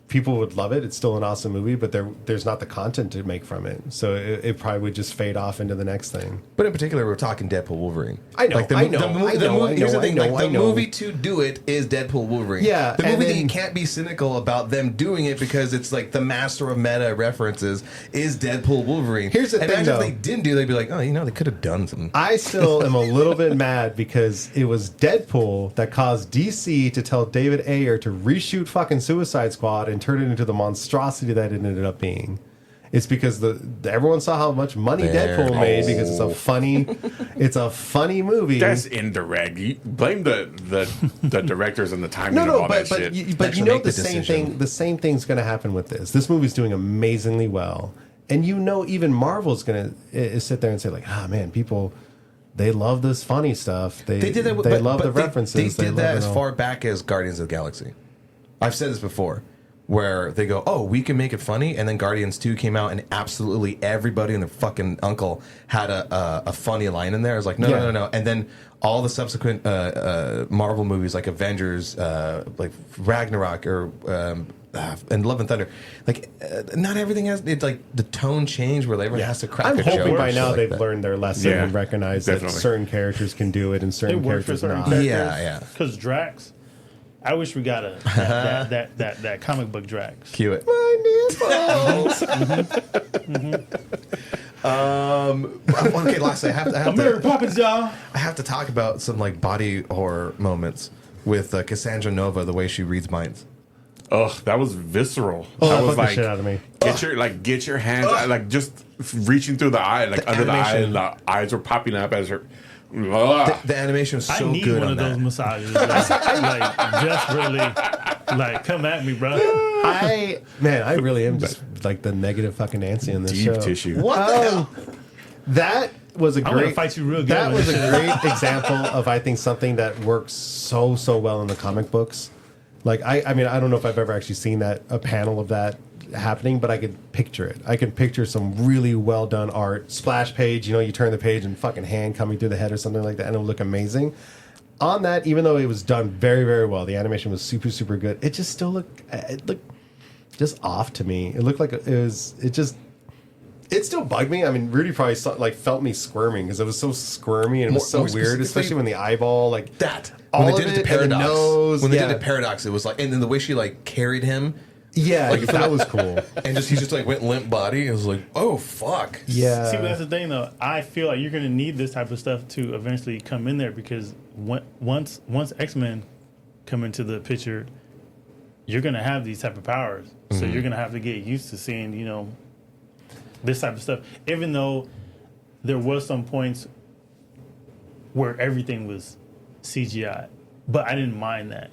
people would love it. It's still an awesome movie, but there's not the content to make from it, so it probably would just fade off into the next thing. But in particular, we're talking Deadpool Wolverine. I know, Like, I know, here's the thing, like, the I know. movie to do it is Deadpool Wolverine. Yeah, the and movie that then- you can't be cynical about them doing it because it's like the master of meta references is Deadpool Wolverine. Here's the thing, Imagine though. if they didn't do it, they'd be like, oh, they could have done something. I still am a little bit mad because it was Deadpool that caused DC to tell David Ayer to reshoot fucking Suicide Squad and turn it into the monstrosity that it ended up being. It's because everyone saw how much money Deadpool made because it's a funny movie. That's indirect. You blame the directors and the timing of all that shit. But Actually make the the same decision. thing. The same thing's going to happen with this. This movie's doing amazingly well, and even Marvel's going to sit there and say like, man, people. They love this funny stuff. They They did that. They love the references. They did love that it as all. far back as Guardians of the Galaxy. I've said this before, where they go, "Oh, we can make it funny," and then Guardians 2 came out, and absolutely everybody and their fucking uncle had a funny line in there. I was like, no, and then all the subsequent Marvel movies, like Avengers, like Ragnarok, or and Love and Thunder, like not everything has. It's like the tone change where everyone has to crack. I'm a joke hoping or by shit now like they've that. learned their lesson Yeah, and recognized that definitely. certain characters can do it and It certain worked for characters certain not. characters. Yeah. Because Drax, I wish we got that comic book Drax. Cue it. Okay, lastly, I have Mary to Poppins, y'all. I have to talk about some like body horror moments with Cassandra Nova, the way she reads minds. Ugh, that was visceral. Oh, I that was fucking like, shit out of me. get your hands like just reaching through the eye, like under the eye, animation. and the eyes were popping up as her. Ugh. The animation was I so need good one on of that. those massages. Like desperately, like come at me, bro. I really am just like the negative fucking Nancy in this Deep show. tissue. What the hell? That was a I'm gonna great fight you real good. That when was this a shit is- great example of I think something that works so well in the comic books. Like I mean I don't know if I've ever actually seen a panel of that happening, but I could picture it. I can picture some really well done art, splash page. You turn the page and fucking hand coming through the head or something like that, and it'll look amazing. On that, even though it was done very very well, the animation was super good. It just still looked just off to me. It looked like it It still bugged me. I mean, Rudy probably felt me squirming because it was so squirmy and it was so more weird, especially when the eyeball that all when they of did it to and the Paradox. nose, When they did it to Paradox, it was like, and then the way she like carried him, yeah, like, that was cool. and he just like went limp body. It was like, oh fuck. Yeah. See, but that's the thing, though. I feel like you're going to need this type of stuff to eventually come in there because once X-Men come into the picture, you're going to have these type of powers. So you're going to have to get used to seeing, this type of stuff. Even though there was some points where everything was CGI, but I didn't mind that.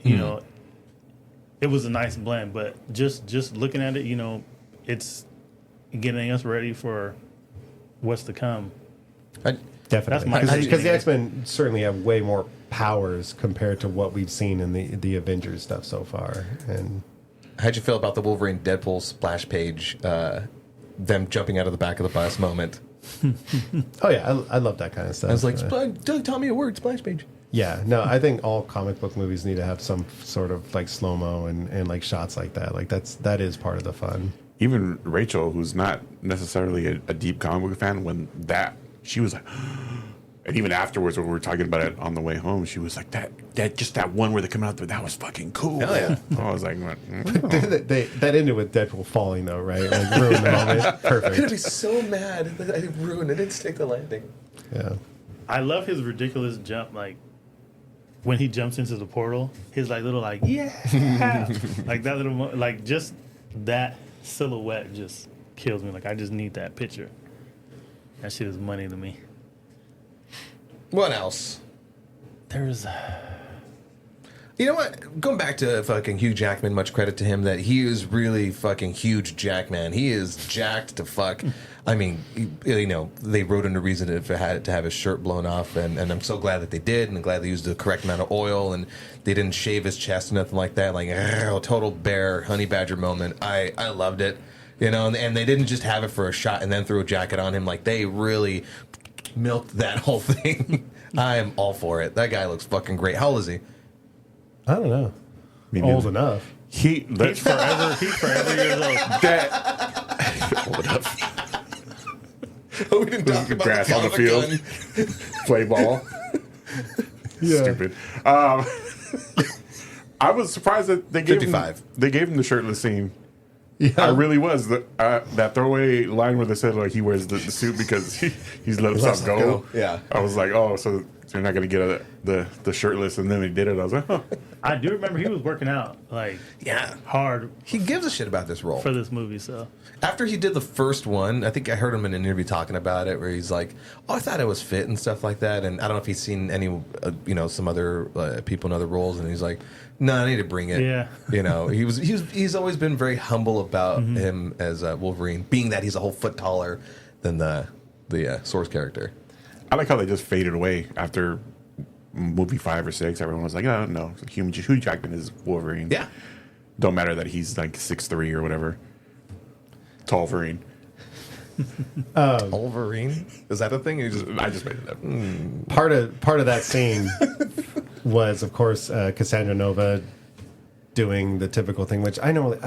It was a nice blend. But just looking at it, it's getting us ready for what's to come. Definitely, because the X-Men certainly have way more powers compared to what we've seen in the Avengers stuff so far. And how'd you feel about the Wolverine Deadpool splash page? Them jumping out of the back of the bus moment. Oh yeah, I love that kind of stuff. I was like, Doug, tell me a word, splash page. Yeah, no, I think all comic book movies need to have some sort of like slow mo and like shots like that. Like that is part of the fun. Even Rachel, who's not necessarily a deep comic book fan, when she was like, and even afterwards when we were talking about it on the way home, she was like, that one where they come out there, that was fucking cool. Hell yeah. I was like, that ended with Deadpool falling though, right? Like ruined the moment. I'm Perfect. gonna be so mad that I ruined it. Didn't stick the landing. Yeah. I love his ridiculous jump, like when he jumps into the portal, his like little like yeah, like that little like just that silhouette just kills me. Like I just need that picture. That shit is money to me. What else? There's You know what? Going back to fucking Hugh Jackman, much credit to him that he is really fucking huge Jackman. He is jacked to fuck. I mean, they wrote in a reason to have his shirt blown off, and I'm so glad that they did, and I'm glad they used the correct amount of oil, and they didn't shave his chest or nothing like that. Like, total bear, honey badger moment. I loved it. And they didn't just have it for a shot and then throw a jacket on him. Like, they really milked that whole thing. I am all for it. That guy looks fucking great. How old is he? I don't know. Old enough. He's forever years old. Old enough. Oh, we didn't talk about Grass the on the field. Play ball. Yeah. Stupid. I was surprised that they gave 55. They gave him the shirtless scene. Yeah. I really was. That throwaway line where they said like he wears the suit because he's let himself go. Yeah. I was like, oh, so they're not going to get the shirtless, and then they did it. I was like, oh. I do remember he was working out like hard He gives a shit about this role. for this movie. So After he did the first one, I think I heard him in an interview talking about it, where he's like, "Oh, I thought it was fit and stuff like that." And I don't know if he's seen any, some other people in other roles, and he's like, "No, I need to bring it." Yeah. He's always been very humble about him as Wolverine, being that he's a whole foot taller than the Source character. I like how they just faded away after movie 5 or 6. Everyone was like, oh, no, Hugh Jackman is Wolverine. Yeah, Don't matter that he's like 6'3" or whatever. Tallverine. Wolverine, is that a thing? I just made it up. Part of that scene was, of course, Cassandra Nova doing the typical thing, which I normally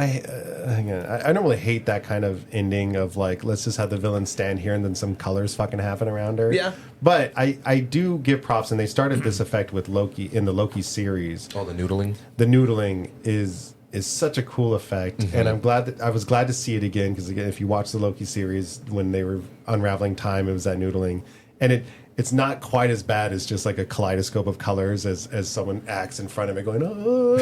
hate that kind of ending of like, let's just have the villain stand here and then some colors fucking happen around her. Yeah. But I do give props, and they started this effect with Loki in the Loki series. Oh, the noodling. The noodling is such a cool effect, and I was glad to see it again, because again, if you watch the Loki series when they were unraveling time, it was that noodling, and it's not quite as bad as just like a kaleidoscope of colors as someone acts in front of it going, oh.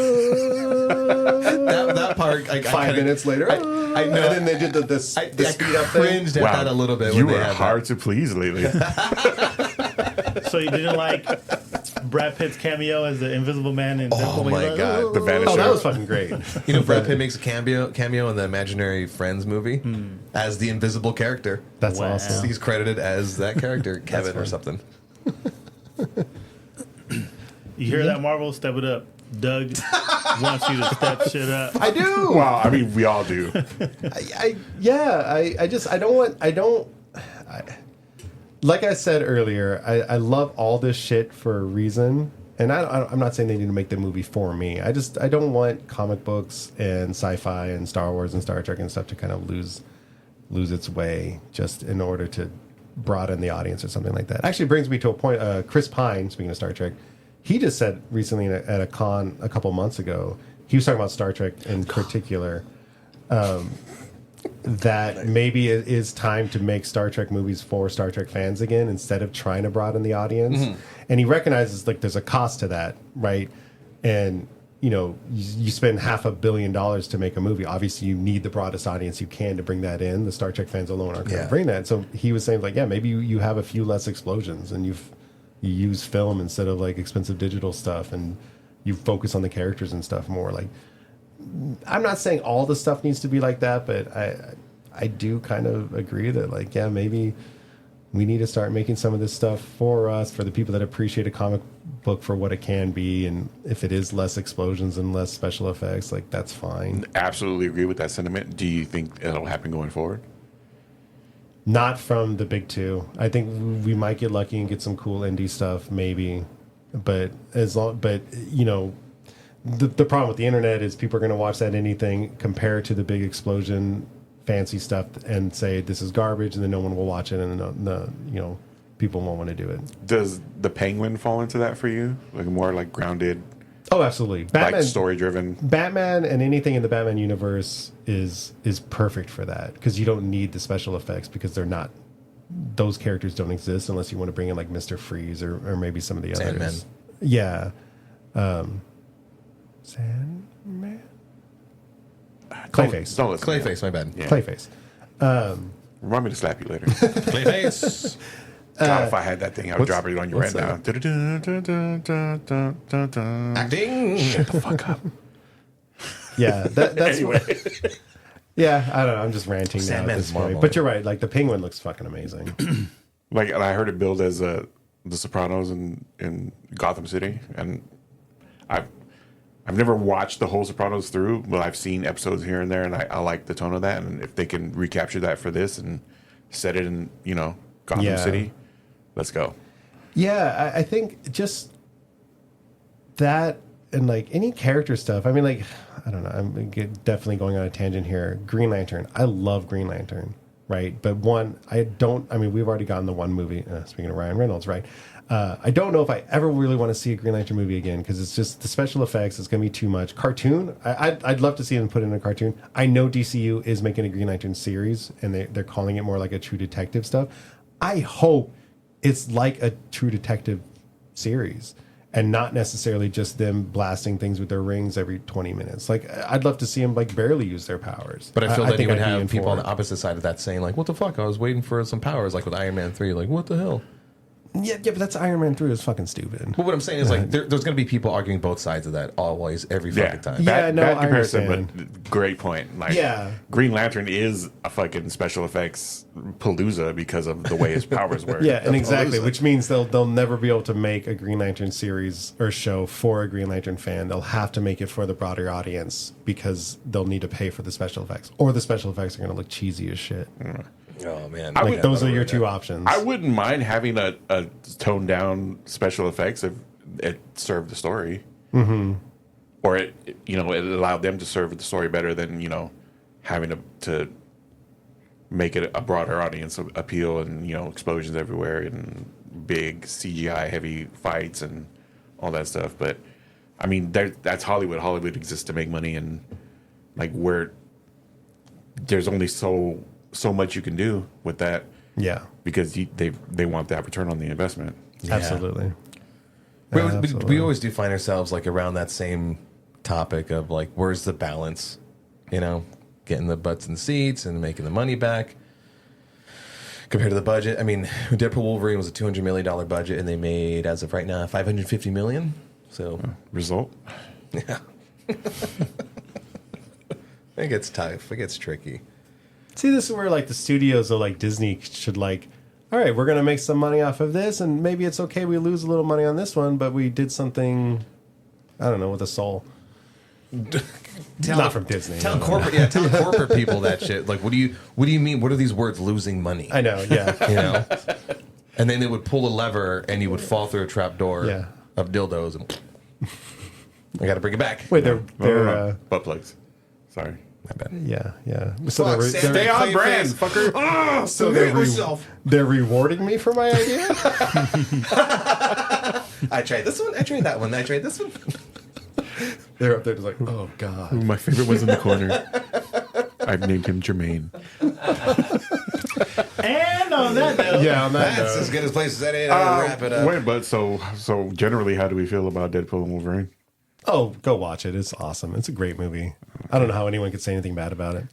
that part. 5 minutes later, I know. and then they did the speed up thing. Cringed at that a little bit. You when were they had hard to please lately. So you didn't like Brad Pitt's cameo as the Invisible Man in Deadpool? Oh my God, The Vanisher. Oh, that was fucking great. Brad Pitt makes a cameo in the Imaginary Friends movie as the invisible character. That's Wow. awesome. He's credited as that character, Kevin or something. You hear that, Marvel? Step it up. Doug wants you to step shit up. I do. Well, I mean, we all do. Like I said earlier, I love all this shit for a reason, and I'm not saying they need to make the movie for me. I don't want comic books and sci-fi and Star Wars and Star Trek and stuff to kind of lose lose its way just in order to broaden the audience or something like that. Actually brings me to a point. Chris Pine, speaking of Star Trek, he just said recently at a con a couple months ago, he was talking about Star Trek in particular, that maybe it is time to make Star Trek movies for Star Trek fans again instead of trying to broaden the audience. And he recognizes like there's a cost to that, right? And you know, you spend $500 million to make a movie. Obviously, you need the broadest audience you can to bring that in. The Star Trek fans alone aren't going to bring that. So he was saying like, yeah, maybe you have a few less explosions and you use film instead of like expensive digital stuff, and you focus on the characters and stuff more. Like, I'm not saying all the stuff needs to be like that, but I do kind of agree that like, yeah, maybe we need to start making some of this stuff for us, for the people that appreciate a comic book for what it can be. And if it is less explosions and less special effects, like that's fine. Absolutely agree with that sentiment. Do you think it'll happen going forward? Not from the big two. I think we might get lucky and get some cool indie stuff, maybe. But you know, the problem with the internet is people are going to watch that anything, compare it to the big explosion, fancy stuff, and say this is garbage, and then no one will watch it, and you know, people won't want to do it. Does the Penguin fall into that for you? Like more like grounded? Oh, absolutely. Batman, like story driven. Batman and anything in the Batman universe is perfect for that, because you don't need the special effects, because they're not. Those characters don't exist unless you want to bring in like Mr. Freeze or maybe some of the others. Sandman. Yeah. Sandman. Clayface. Don't listen to Clayface, my bad. Yeah. Clayface. Remind me to slap you later. Clayface. God, if I had that thing, I would drop it on you right what's now. Acting. Shut the fuck up. Yeah, that's Anyway. yeah. I don't know. I'm just ranting now at Sandman's this point. Marvel. But you're right. Like the Penguin looks fucking amazing. Like, and I heard it billed as The Sopranos in Gotham City, and I've never watched the whole Sopranos through, but I've seen episodes here and there, and I like the tone of that. And if they can recapture that for this and set it in, you know, Gotham City, let's go. Yeah, I think just that and like any character stuff. I mean, like, I don't know. I'm definitely going on a tangent here. Green Lantern. I love Green Lantern, right? But we've already gotten the one movie, speaking of Ryan Reynolds, right? I don't know if I ever really want to see a Green Lantern movie again, because it's just the special effects. It's going to be too much. Cartoon. I'd love to see them put in a cartoon. I know DCU is making a Green Lantern series, and they're calling it more like a True Detective stuff. I hope it's like a True Detective series, and not necessarily just them blasting things with their rings every 20 minutes. Like, I'd love to see them like barely use their powers. But I feel that you would I'd be in have people for on it. the opposite side of that saying like, "What the fuck? I was waiting for some powers." Like with Iron Man 3, like, "What the hell?" Yeah, but that's Iron Man 3 is fucking stupid. But what I'm saying is like, there's going to be people arguing both sides of that always, every fucking time. Yeah. no, bad I comparison, understand. but great point. Like, Yeah. Green Lantern is a fucking special effects palooza because of the way his powers work. Yeah, and exactly, which means they'll never be able to make a Green Lantern series or show for a Green Lantern fan. They'll have to make it for the broader audience, because they'll need to pay for the special effects, or the special effects are going to look cheesy as shit. Oh man, Like, those are your two options. I wouldn't mind having a toned down special effects if it served the story, or it allowed them to serve the story better than having to make it a broader audience appeal, and explosions everywhere and big CGI heavy fights and all that stuff. But I mean, that's Hollywood. Hollywood exists to make money, and like there's only so much you can do with that. Yeah, Because they want that return on the investment. absolutely. we always do find ourselves like around that same topic of like, where's the balance? Getting the butts in the seats and making the money back compared to the budget. I mean, Deadpool Wolverine was a $200 million budget, and they made, as of right now, $550 million. So Result? yeah, it gets tough. It gets tricky. See, this is where like the studios or like Disney should like, all right, we're going to make some money off of this, and maybe it's okay we lose a little money on this one, but we did something, I don't know, with a soul. Not from Disney. Tell corporate people that shit. Like, what do you mean? What are these words? Losing money? I know, yeah. And then they would pull a lever, and you would fall through a trap door Yeah. of dildos, and I got to bring it back. Wait, they're No. Butt plugs. Sorry. My bad. Yeah. So Fuck, Stay on brand, Clayface. fucker. Oh, So they're rewarding me for my idea. I tried this one. I tried that one. I tried this one. They're up there just like, oh god. My favorite was in the corner. I've named him Jermaine. And on that note, Yeah, on that That's note. as good as place as any. Wrap it up. Wait, but so generally, how do we feel about Deadpool and Wolverine? Oh, go watch it. It's awesome. It's a great movie. I don't know how anyone could say anything bad about it.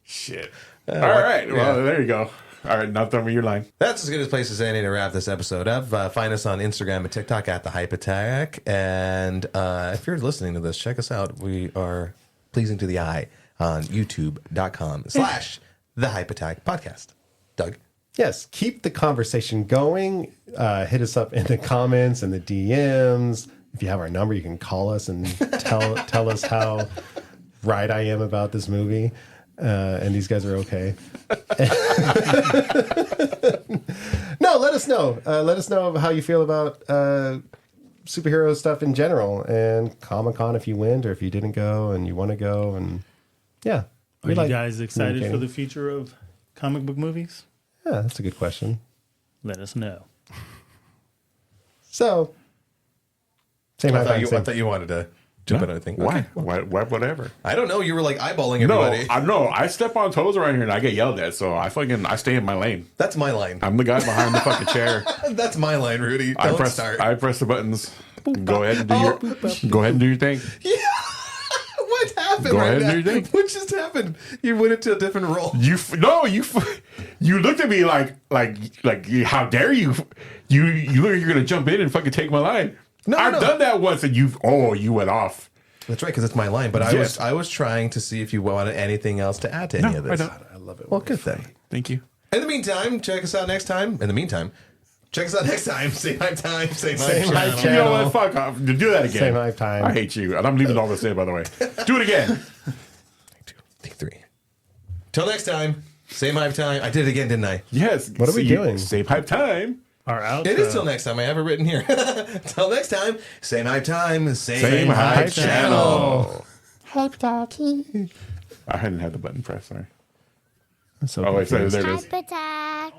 Shit. All right. Well, there you go. All right. Now throw me your line. That's as good as place as any to wrap this episode up. Find us on Instagram and TikTok at The Hype Attack. And if you're listening to this, check us out. We are pleasing to the eye on youtube.com/The Hype Attack Podcast. Doug? Yes, keep the conversation going. Hit us up in the comments and the DMs. If you have our number, you can call us and tell us how right I am about this movie. And these guys are okay. No, let us know. Let us know how you feel about superhero stuff in general, and Comic-Con if you went or if you didn't go and you want to go. And yeah, are you guys excited for communicating. the future of comic book movies? Yeah, that's a good question. Let us know. So, same I high thought, five, same- you wanted to jump in, I think. Why? Okay. Why? Whatever. I don't know. You were like eyeballing No, everybody. I step on toes around here and I get yelled at, so I stay in my lane. That's my line. I'm the guy behind the fucking chair. That's my line, Rudy. I Don't start. I press the buttons. Go ahead and do your thing. Yeah. What happened Go right ahead and now? do your thing. What just happened? You went into a different role. You looked at me like how dare you? You look like you're gonna jump in and fucking take my line. No, I've no. done that once, and you went off. That's right, because it's my line. But Yes. I was trying to see if you wanted anything else to add to any of I this. don't. I love it. Well, good thing. Thank you. In the meantime, check us out next time. In the meantime, check us out next time. Same hype time. Same Same hype hype channel. channel. You know what? Fuck off. Do that again. Same hype time. I hate you, and I'm leaving all this in. By the way, do it again. Take 3. Till next time. Same hype time. I did it again, didn't I? Yes. What are we doing? Same hype time. Our outro. It is till next time. I have it written here. Till next time. Same hype time. Same hype hype channel. Hype talkie. I hadn't had the button pressed. Sorry. So Oh wait, confused. there it is. Hype attack.